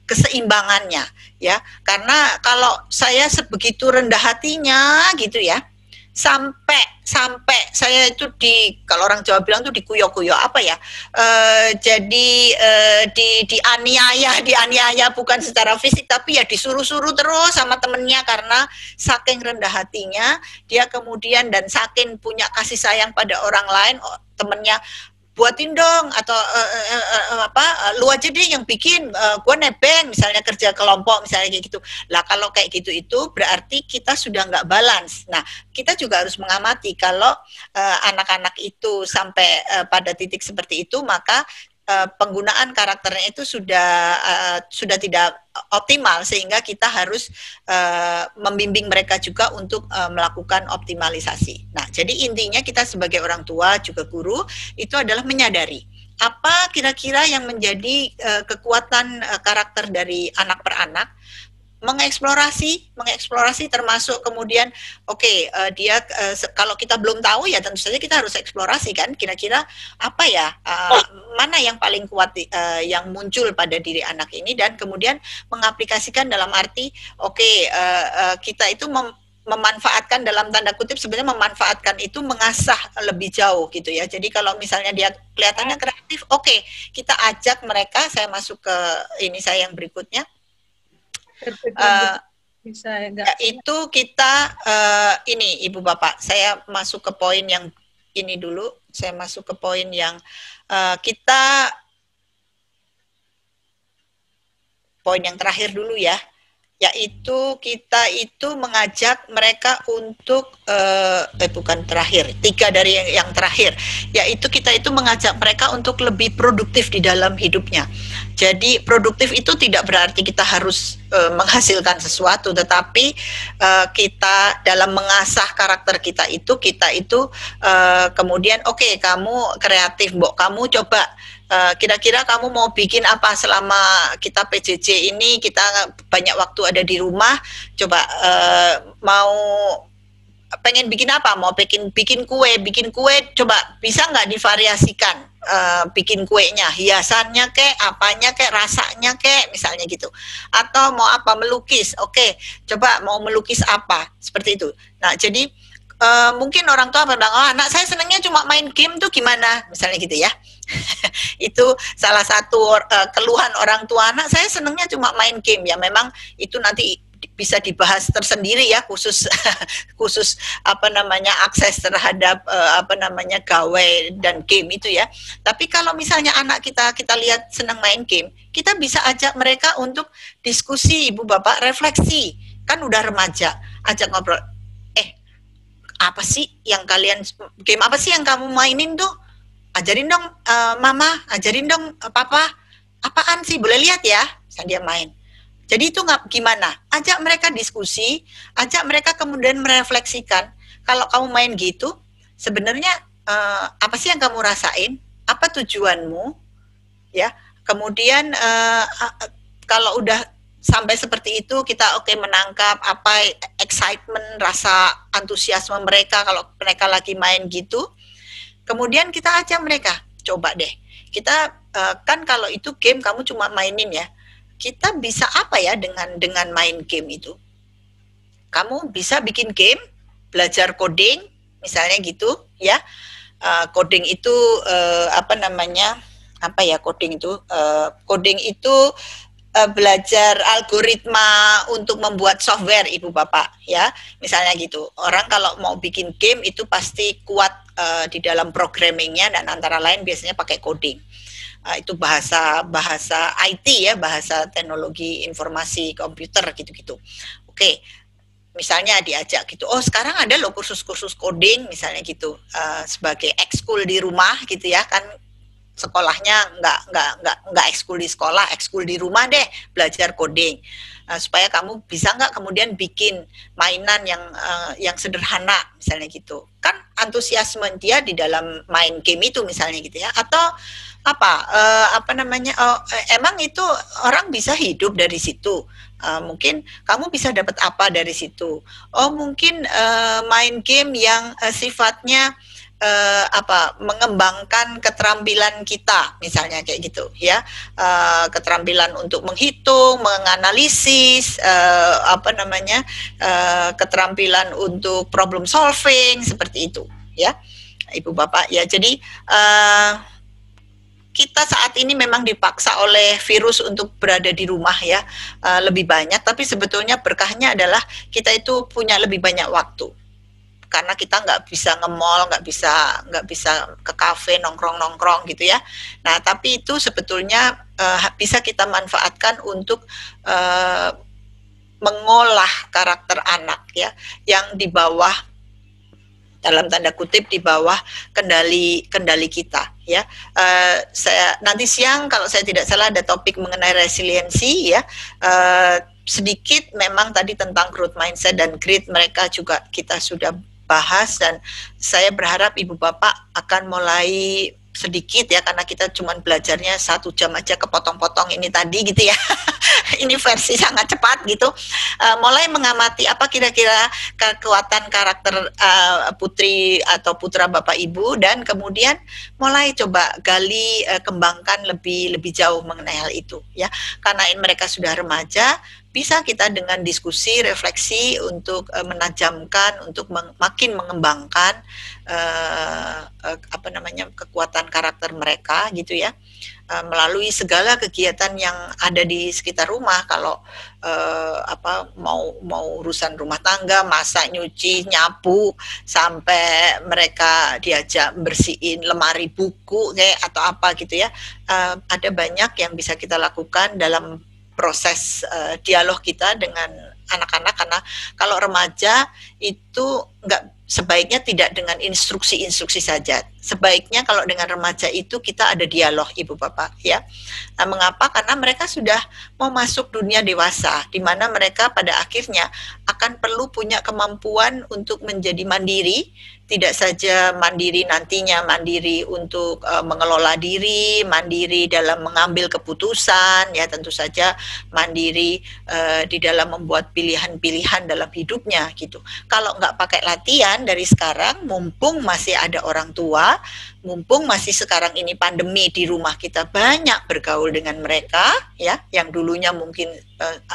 keseimbangannya ya. Karena kalau saya sebegitu rendah hatinya gitu ya, sampai saya itu kalau orang Jawa bilang tuh dikuyok-kuyok apa ya, jadi dianiaya bukan secara fisik, tapi ya disuruh-suruh terus sama temennya, karena saking rendah hatinya dia kemudian, dan saking punya kasih sayang pada orang lain, temennya buatin dong, atau lu aja deh yang bikin, gua nebeng, misalnya kerja kelompok misalnya kayak gitu. Lah kalau kayak gitu itu berarti kita sudah nggak balance. Nah, kita juga harus mengamati kalau anak-anak itu sampai pada titik seperti itu, maka penggunaan karakternya itu sudah tidak optimal, sehingga kita harus membimbing mereka juga untuk melakukan optimalisasi. Nah, jadi intinya kita sebagai orang tua juga guru itu adalah menyadari apa kira-kira yang menjadi kekuatan karakter dari anak per anak, mengeksplorasi termasuk kemudian dia kalau kita belum tahu ya tentu saja kita harus eksplorasi kan, kira-kira apa ya mana yang paling kuat yang muncul pada diri anak ini, dan kemudian mengaplikasikan dalam arti kita itu memanfaatkan dalam tanda kutip, sebenarnya memanfaatkan itu mengasah lebih jauh gitu ya. Jadi kalau misalnya dia kelihatannya kreatif, kita ajak mereka. Saya masuk ke ini saya yang berikutnya. Itu kita ini Ibu Bapak, saya masuk ke poin yang ini dulu. Saya masuk ke poin yang poin yang terakhir dulu ya. Yaitu kita itu mengajak mereka untuk bukan terakhir, 3 dari yang terakhir, yaitu kita itu mengajak mereka untuk lebih produktif di dalam hidupnya. Jadi produktif itu tidak berarti kita harus menghasilkan sesuatu, tetapi kita dalam mengasah karakter kita itu kemudian kamu kreatif, Mbok, kamu coba kira-kira kamu mau bikin apa selama kita PJJ ini, kita banyak waktu ada di rumah, coba mau pengen bikin apa, mau bikin kue, coba bisa nggak divariasikan bikin kuenya, hiasannya kek, apanya kek, rasanya kek, misalnya gitu. Atau mau apa, melukis, coba mau melukis apa, seperti itu. Nah jadi mungkin orang tua bilang, anak saya senangnya cuma main game tuh gimana, misalnya gitu ya. Itu salah satu keluhan orang tua, anak saya senangnya cuma main game. Ya memang itu nanti bisa dibahas tersendiri ya, khusus akses terhadap gawe dan game itu ya. Tapi kalau misalnya anak kita lihat senang main game, kita bisa ajak mereka untuk diskusi, Ibu Bapak, refleksi. Kan udah remaja, ajak ngobrol. Apa sih yang game apa sih yang kamu mainin tuh? Ajarin dong mama, ajarin dong papa, apaan sih, boleh lihat ya, misalnya dia main. Jadi itu gimana? Ajak mereka diskusi, ajak mereka kemudian merefleksikan. Kalau kamu main gitu, sebenarnya apa sih yang kamu rasain? Apa tujuanmu? Ya, kemudian kalau udah sampai seperti itu, kita menangkap apa excitement, rasa antusiasme mereka kalau mereka lagi main gitu. Kemudian kita ajak mereka, coba deh, kita kan kalau itu game kamu cuma mainin ya, kita bisa apa ya dengan main game itu? Kamu bisa bikin game, belajar coding, misalnya gitu ya. Coding itu coding itu belajar algoritma untuk membuat software, Ibu Bapak ya, misalnya gitu. Orang kalau mau bikin game itu pasti kuat di dalam programmingnya, dan antara lain biasanya pakai coding. Itu bahasa IT ya, bahasa teknologi informasi komputer gitu-gitu. Misalnya diajak gitu, sekarang ada loh kursus-kursus coding misalnya gitu, sebagai ekskul di rumah gitu ya, kan sekolahnya nggak ekskul di sekolah, ekskul di rumah deh, belajar coding. Supaya kamu bisa nggak kemudian bikin mainan yang sederhana misalnya gitu. Kan antusiasme dia di dalam main game itu misalnya gitu ya. Atau emang itu orang bisa hidup dari situ. Mungkin kamu bisa dapat apa dari situ. Mungkin main game yang sifatnya mengembangkan keterampilan kita misalnya kayak gitu ya, keterampilan untuk menghitung, menganalisis, keterampilan untuk problem solving, seperti itu ya Ibu Bapak ya. Jadi kita saat ini memang dipaksa oleh virus untuk berada di rumah ya, lebih banyak, tapi sebetulnya berkahnya adalah kita itu punya lebih banyak waktu. Karena kita nggak bisa nge-mall, nggak bisa ke kafe nongkrong gitu ya. Nah tapi itu sebetulnya bisa kita manfaatkan untuk mengolah karakter anak ya, yang di bawah, dalam tanda kutip, di bawah kendali kita ya. Saya nanti siang kalau saya tidak salah ada topik mengenai resiliensi ya. Sedikit memang tadi tentang growth mindset dan grit, mereka juga kita sudah bahas, dan saya berharap Ibu Bapak akan mulai sedikit ya, karena kita cuma belajarnya 1 jam aja kepotong-potong ini tadi gitu ya. Ini versi sangat cepat gitu. Mulai mengamati apa kira-kira kekuatan karakter putri atau putra Bapak Ibu, dan kemudian mulai coba gali, kembangkan lebih jauh mengenai hal itu ya. Karena mereka sudah remaja, bisa kita dengan diskusi, refleksi untuk menajamkan, untuk makin mengembangkan kekuatan karakter mereka gitu ya, melalui segala kegiatan yang ada di sekitar rumah. Kalau mau urusan rumah tangga, masak, nyuci, nyapu, sampai mereka diajak bersihin lemari buku kayak atau apa gitu ya. Ada banyak yang bisa kita lakukan dalam proses dialog kita dengan anak-anak, karena kalau remaja itu sebaiknya tidak dengan instruksi-instruksi saja. Sebaiknya kalau dengan remaja itu kita ada dialog, Ibu Bapak ya. Nah, mengapa? Karena mereka sudah mau masuk dunia dewasa, di mana mereka pada akhirnya akan perlu punya kemampuan untuk menjadi mandiri. Tidak saja mandiri nantinya, mandiri untuk mengelola diri, mandiri dalam mengambil keputusan, ya tentu saja mandiri di dalam membuat pilihan-pilihan dalam hidupnya gitu. Kalau nggak pakai latihan dari sekarang, mumpung masih ada orang tua, mumpung masih sekarang ini pandemi, di rumah kita banyak bergaul dengan mereka, ya, yang dulunya mungkin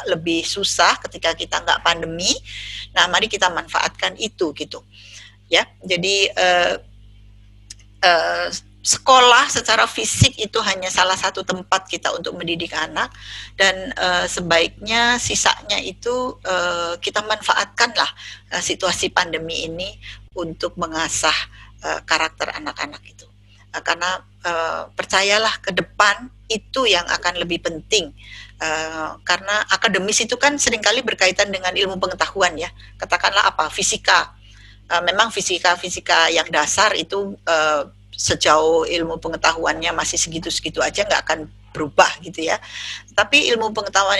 lebih susah ketika kita nggak pandemi. Nah, mari kita manfaatkan itu gitu. Ya, jadi sekolah secara fisik itu hanya salah satu tempat kita untuk mendidik anak, dan sebaiknya sisanya itu kita manfaatkanlah situasi pandemi ini untuk mengasah karakter anak-anak itu, karena percayalah ke depan itu yang akan lebih penting. Karena akademis itu kan seringkali berkaitan dengan ilmu pengetahuan ya, katakanlah apa, fisika. Memang fisika yang dasar itu sejauh ilmu pengetahuannya masih segitu-segitu aja, nggak akan berubah gitu ya. Tapi ilmu pengetahuan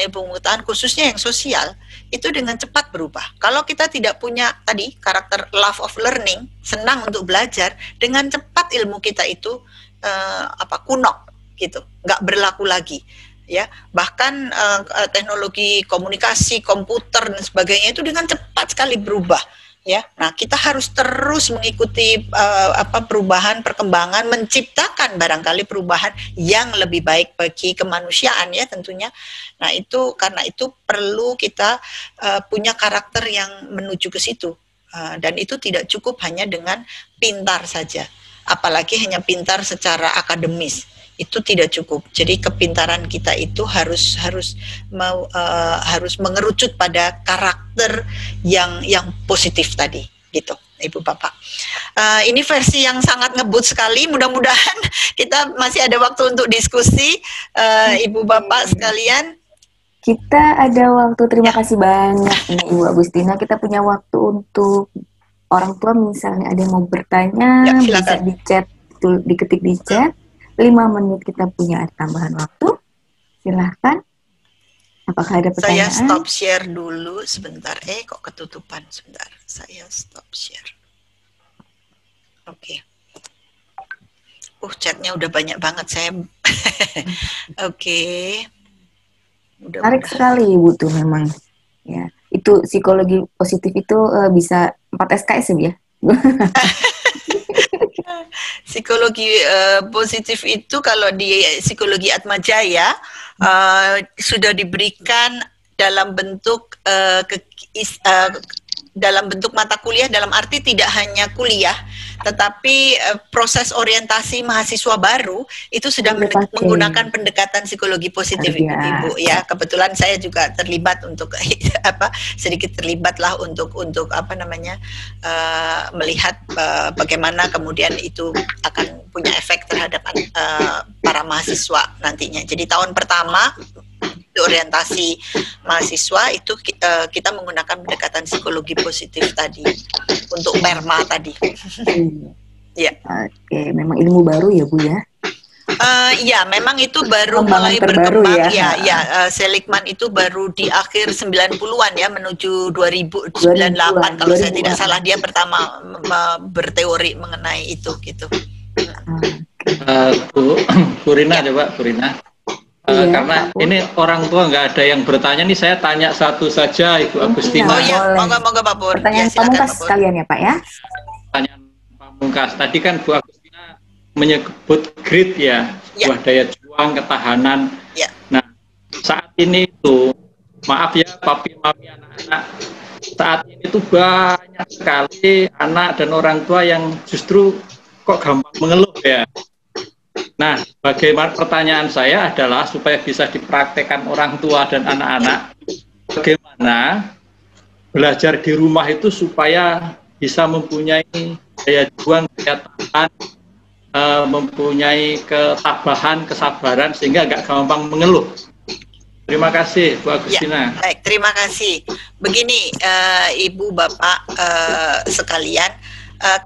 khususnya yang sosial itu dengan cepat berubah. Kalau kita tidak punya tadi karakter love of learning, senang untuk belajar, dengan cepat ilmu kita itu kuno gitu, nggak berlaku lagi. Ya, bahkan teknologi komunikasi, komputer dan sebagainya itu dengan cepat sekali berubah. Ya, nah kita harus terus mengikuti perubahan, perkembangan, menciptakan barangkali perubahan yang lebih baik bagi kemanusiaan ya tentunya. Nah itu, karena itu perlu kita punya karakter yang menuju ke situ, dan itu tidak cukup hanya dengan pintar saja, apalagi hanya pintar secara akademis. Itu tidak cukup. Jadi kepintaran kita itu harus mengerucut pada karakter yang positif tadi, gitu, Ibu Bapak. Ini versi yang sangat ngebut sekali. Mudah-mudahan kita masih ada waktu untuk diskusi, Ibu Bapak sekalian. Kita ada waktu. Terima kasih banyak nih Ibu Agustina. Kita punya waktu untuk orang tua, misalnya ada yang mau bertanya, bisa di chat, diketik di chat. 5 menit kita punya tambahan waktu. Silahkan. Apakah ada pertanyaan? Saya stop share dulu sebentar. Kok ketutupan sebentar. Saya stop share. Oke. Chatnya udah banyak banget saya. Oke. Menarik sekali Ibu tuh memang. Ya, itu psikologi positif itu bisa 4 SKS ya? Psikologi positif itu kalau di psikologi Atmajaya sudah diberikan dalam bentuk dalam bentuk mata kuliah, dalam arti tidak hanya kuliah, tetapi proses orientasi mahasiswa baru itu sudah menggunakan pendekatan psikologi positif, Ibu ya. Kebetulan saya juga terlibat untuk sedikit terlibat lah untuk melihat bagaimana kemudian itu akan punya efek terhadap para mahasiswa nantinya. Jadi tahun pertama orientasi mahasiswa itu kita menggunakan pendekatan psikologi positif tadi untuk PERMA tadi. Ya. Oke, memang ilmu baru ya Bu ya? Ya, memang itu baru mulai berkembang ya. Seligman itu baru di akhir 90-an ya, menuju 2098 kalau saya tidak salah, dia pertama berteori mengenai itu gitu. Bu Rina coba, Bu Rina. Karena ini orang tua nggak ada yang bertanya nih, saya tanya satu saja Ibu Agustina. Oh iya, monggo Pak Pur. Pertanyaan pamungkas sekalian ya Pak ya. Pertanyaan pamungkas. Tadi kan Bu Agustina menyebut grit ya, sebuah daya juang, ketahanan. Ya. Nah, saat ini itu, maaf ya papi mami anak-anak, saat ini tuh banyak sekali anak dan orang tua yang justru kok gampang mengeluh ya. Nah, bagaimana, pertanyaan saya adalah supaya bisa dipraktekkan orang tua dan anak-anak, bagaimana belajar di rumah itu supaya bisa mempunyai daya juang, daya tahan, mempunyai ketabahan, kesabaran, sehingga nggak gampang mengeluh. Terima kasih, Bu Agustina. Ya, baik, terima kasih. Begini, Ibu, Bapak sekalian,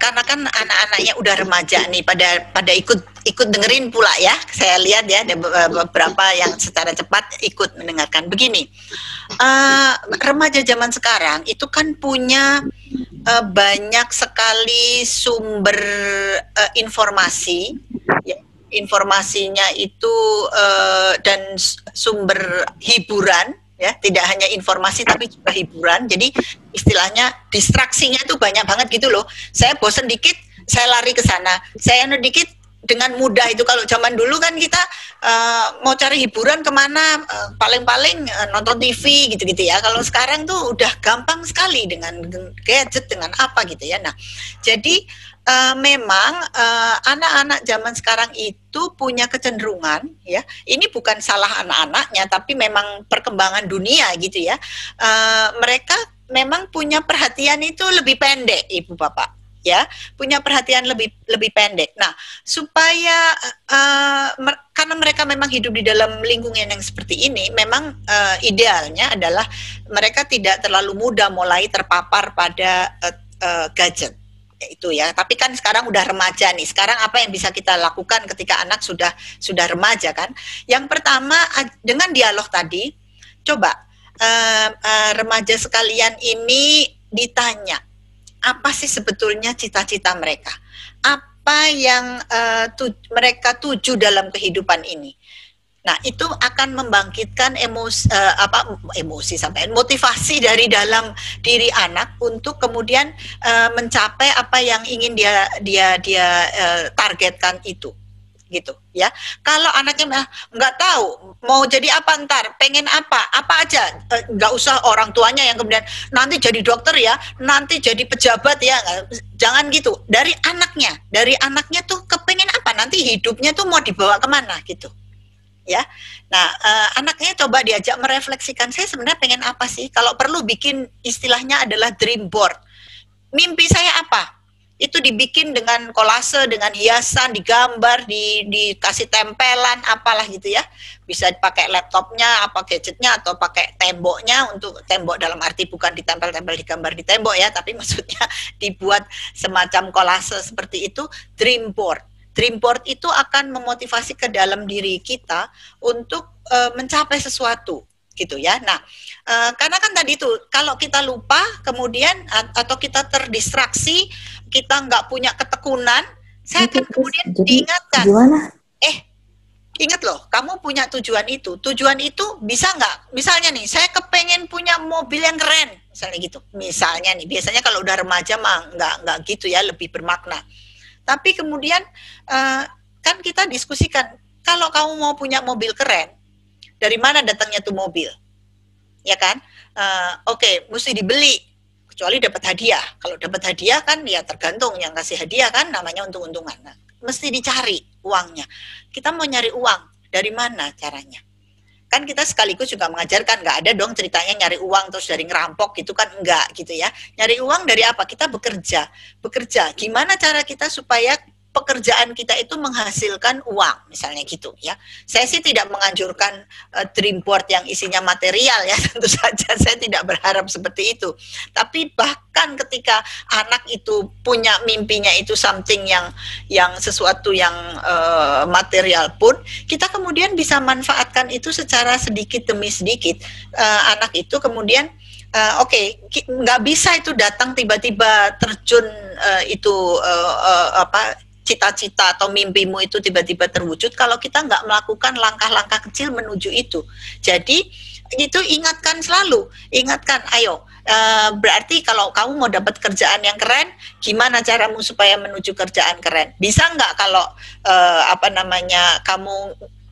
karena kan anak-anaknya udah remaja nih, pada ikut dengerin pula ya. Saya lihat ya, ada beberapa yang secara cepat ikut mendengarkan. Begini, remaja zaman sekarang itu kan punya banyak sekali sumber informasi, ya. Informasinya itu dan sumber hiburan, ya, tidak hanya informasi tapi juga hiburan. Jadi istilahnya distraksinya itu banyak banget gitu loh. Saya bosen dikit, saya lari ke sana. Saya dikit, dengan mudah itu. Kalau zaman dulu kan kita mau cari hiburan kemana, paling-paling nonton TV gitu-gitu ya. Kalau sekarang tuh udah gampang sekali dengan gadget, dengan apa gitu ya. Nah, jadi memang anak-anak zaman sekarang itu punya kecenderungan, ya, ini bukan salah anak-anaknya, tapi memang perkembangan dunia gitu ya. Mereka memang punya perhatian itu lebih pendek, Ibu Bapak, ya, punya perhatian lebih pendek. Nah, supaya karena mereka memang hidup di dalam lingkungan yang seperti ini, memang idealnya adalah mereka tidak terlalu mudah mulai terpapar pada gadget. Itu ya, tapi kan sekarang udah remaja nih. Sekarang apa yang bisa kita lakukan ketika anak sudah remaja kan? Yang pertama, dengan dialog tadi, coba remaja sekalian ini ditanya, apa sih sebetulnya cita-cita mereka? Apa yang mereka tuju dalam kehidupan ini? Nah, itu akan membangkitkan emosi sampai motivasi dari dalam diri anak untuk kemudian mencapai apa yang ingin dia targetkan itu, gitu ya. Kalau anaknya nggak tahu mau jadi apa ntar, pengen apa aja, nggak usah orang tuanya yang kemudian nanti jadi dokter ya, nanti jadi pejabat ya, jangan gitu. Dari anaknya tuh kepengen apa, nanti hidupnya tuh mau dibawa kemana gitu. Ya, nah anaknya coba diajak merefleksikan, saya sebenarnya pengen apa sih? Kalau perlu bikin istilahnya adalah dream board. Mimpi saya apa? Itu dibikin dengan kolase, dengan hiasan, digambar, dikasih tempelan, apalah gitu ya. Bisa pakai laptopnya, apa gadgetnya, atau pakai temboknya. Untuk tembok dalam arti bukan ditempel-tempel digambar di tembok ya, tapi maksudnya dibuat semacam kolase seperti itu, dream board. Dream board itu akan memotivasi ke dalam diri kita untuk mencapai sesuatu, gitu ya. Nah, karena kan tadi itu, kalau kita lupa kemudian atau kita terdistraksi, kita nggak punya ketekunan, saya akan kemudian diingatkan. Gimana? Ingat loh, kamu punya tujuan itu. Tujuan itu bisa nggak? Misalnya nih, saya kepengen punya mobil yang keren, misalnya gitu. Misalnya nih, biasanya kalau udah remaja mah nggak gitu ya, lebih bermakna. Tapi kemudian kan kita diskusikan, kalau kamu mau punya mobil keren, dari mana datangnya tuh mobil? Ya kan? Oke, mesti dibeli, kecuali dapat hadiah. Kalau dapat hadiah kan ya tergantung yang kasih hadiah kan, namanya untung-untungan. Nah, mesti dicari uangnya. Kita mau nyari uang, dari mana caranya? Kan kita sekaligus juga mengajarkan, nggak ada dong ceritanya nyari uang terus dari ngerampok gitu kan, enggak gitu ya. Nyari uang dari apa? Kita bekerja. Gimana cara kita supaya pekerjaan kita itu menghasilkan uang, misalnya gitu ya. Saya sih tidak menganjurkan dream board yang isinya material ya, tentu saja saya tidak berharap seperti itu. Tapi bahkan ketika anak itu punya mimpinya itu something yang sesuatu yang material pun, kita kemudian bisa manfaatkan itu secara sedikit demi sedikit. Anak itu kemudian nggak bisa itu datang tiba-tiba terjun itu cita-cita atau mimpimu itu tiba-tiba terwujud kalau kita nggak melakukan langkah-langkah kecil menuju itu. Jadi itu ingatkan selalu, ingatkan, ayo. Berarti kalau kamu mau dapat kerjaan yang keren, gimana caramu supaya menuju kerjaan keren? Bisa nggak kalau kamu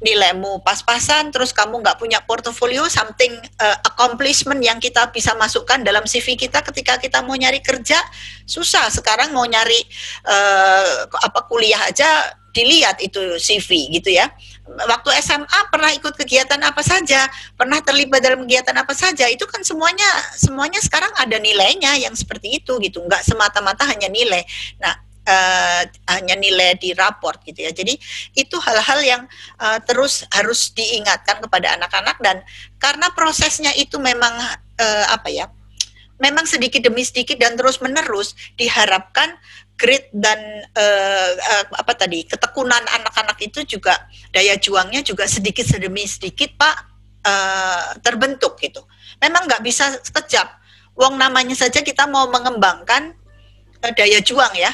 nilaimu pas-pasan, terus kamu nggak punya portofolio, something accomplishment yang kita bisa masukkan dalam CV kita ketika kita mau nyari kerja, susah. Sekarang mau nyari kuliah aja dilihat itu CV gitu ya. Waktu SMA pernah ikut kegiatan apa saja, pernah terlibat dalam kegiatan apa saja, itu kan semuanya sekarang ada nilainya yang seperti itu gitu, nggak semata-mata hanya nilai. Nah, hanya nilai di raport gitu ya. Jadi itu hal-hal yang terus harus diingatkan kepada anak-anak, dan karena prosesnya itu memang memang sedikit demi sedikit dan terus menerus, diharapkan grit dan ketekunan anak-anak itu juga, daya juangnya juga sedikit demi sedikit Pak terbentuk gitu. Memang nggak bisa sekejap. Wong namanya saja kita mau mengembangkan daya juang ya.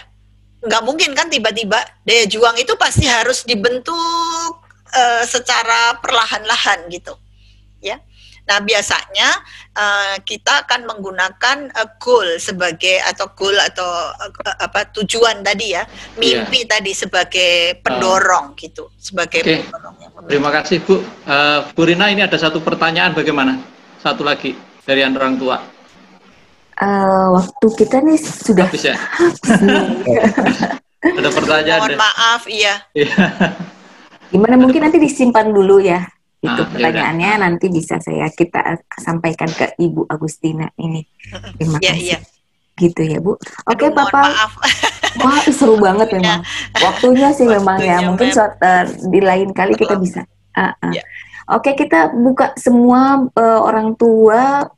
Nggak mungkin kan tiba-tiba, daya juang itu pasti harus dibentuk secara perlahan-lahan gitu ya. Nah biasanya kita akan menggunakan goal sebagai tujuan tadi ya, mimpi tadi sebagai pendorong gitu, sebagai pendorong yang terima kasih Bu. Bu Rina, ini ada satu pertanyaan, bagaimana? Satu lagi dari orang tua. Waktu kita nih sudah habis ya? Ada pertanyaan. Mohon maaf, iya. Gimana, mungkin nanti disimpan dulu ya. Itu pertanyaannya yaudah. Nanti bisa kita sampaikan ke Ibu Agustina ini. Terima kasih. Iya. Gitu ya Bu. Oke Papa. Maaf. Wah seru banget memang. Waktunya sih memang ya. Mungkin di lain kali kita bisa. Ya. Oke, kita buka semua orang tua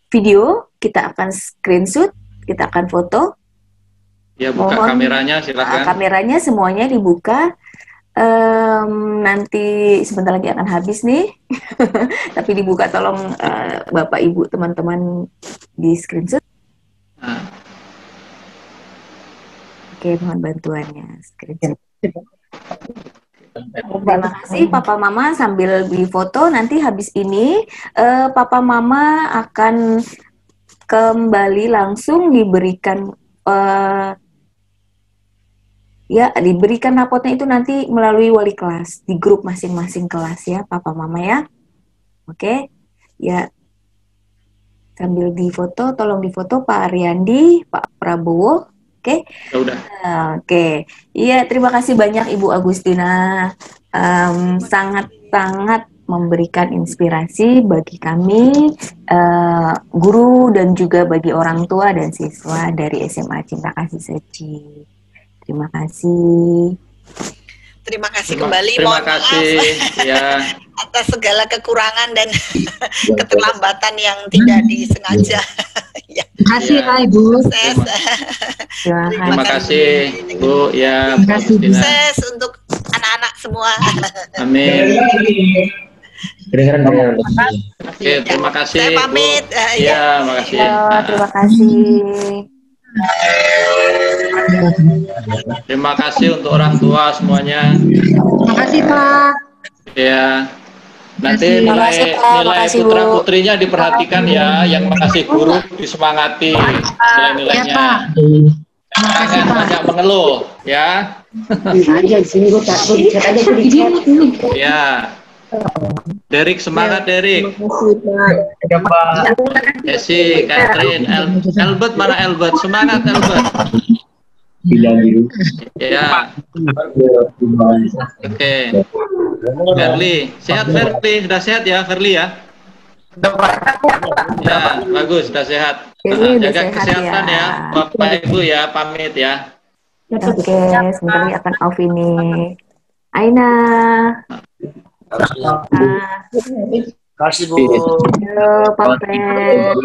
video. Kita akan screenshot, kita akan foto. Ya, buka kameranya silakan. Kameranya semuanya dibuka. Nanti sebentar lagi akan habis nih. Tapi dibuka, tolong Bapak Ibu teman-teman di screenshot. Oke, mohon bantuannya screenshot. Terima kasih Papa Mama, sambil di foto. Nanti habis ini Papa Mama akan kembali langsung diberikan diberikan rapotnya itu nanti melalui wali kelas di grup masing-masing kelas ya Papa Mama ya. Oke. Ya. Sambil difoto, tolong difoto Pak Ariandi, Pak Prabowo. Oke. Ya udah. Oke. Iya, terima kasih banyak Ibu Agustina. Sangat-sangat memberikan inspirasi bagi kami, guru dan juga bagi orang tua dan siswa dari SMA Cinta Kasih Seci. Terima kasih. Terima kasih kembali. Terima kasih ya atas segala kekurangan dan keterlambatan yang tidak disengaja. Ya. Terima kasih ya, Ibu. Terima kasih Bu ya. Terima kasih sukses untuk anak-anak semua. Amin. Oke, terima kasih. Saya pamit. Ya, makasih. Terima kasih. Terima kasih untuk orang tua semuanya. Terima kasih Pak. Ya. Nanti nilai putra putrinya diperhatikan ya, yang makasih guru disemangati nilai-nilainya. Jangan banyak mengeluh ya. Aja di sini gue chat aja tuh di chat. Ya. Derik, semangat Derik. Terima kasih Pak. Esi, Catherine, Albert, mana Albert? Semangat Albert. Ya. Oke. Verly, sehat Verly, sudah sehat ya Verly ya? Ya, bagus, sudah sehat. Jaga kesehatan ya, Bapak Ibu ya, pamit ya. Oke, sebentar lagi akan off ini. Aina. Kasih Bu. Halo, Pak Fred.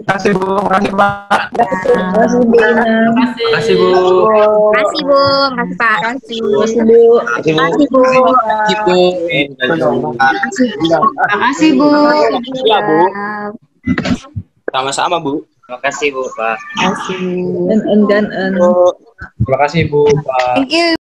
Kasih Bu, makasih Pak. Kasih Bu. Kasih Bu. Kasih Bu, makasih Pak. Kasih Bu. Kasih Bu. Kasih Bu. Kasih Bu. Makasih Bu. Sama-sama Bu. Terima kasih Bu Pak. Kasih. Dan Terima kasih Bu, Pak. Thank you.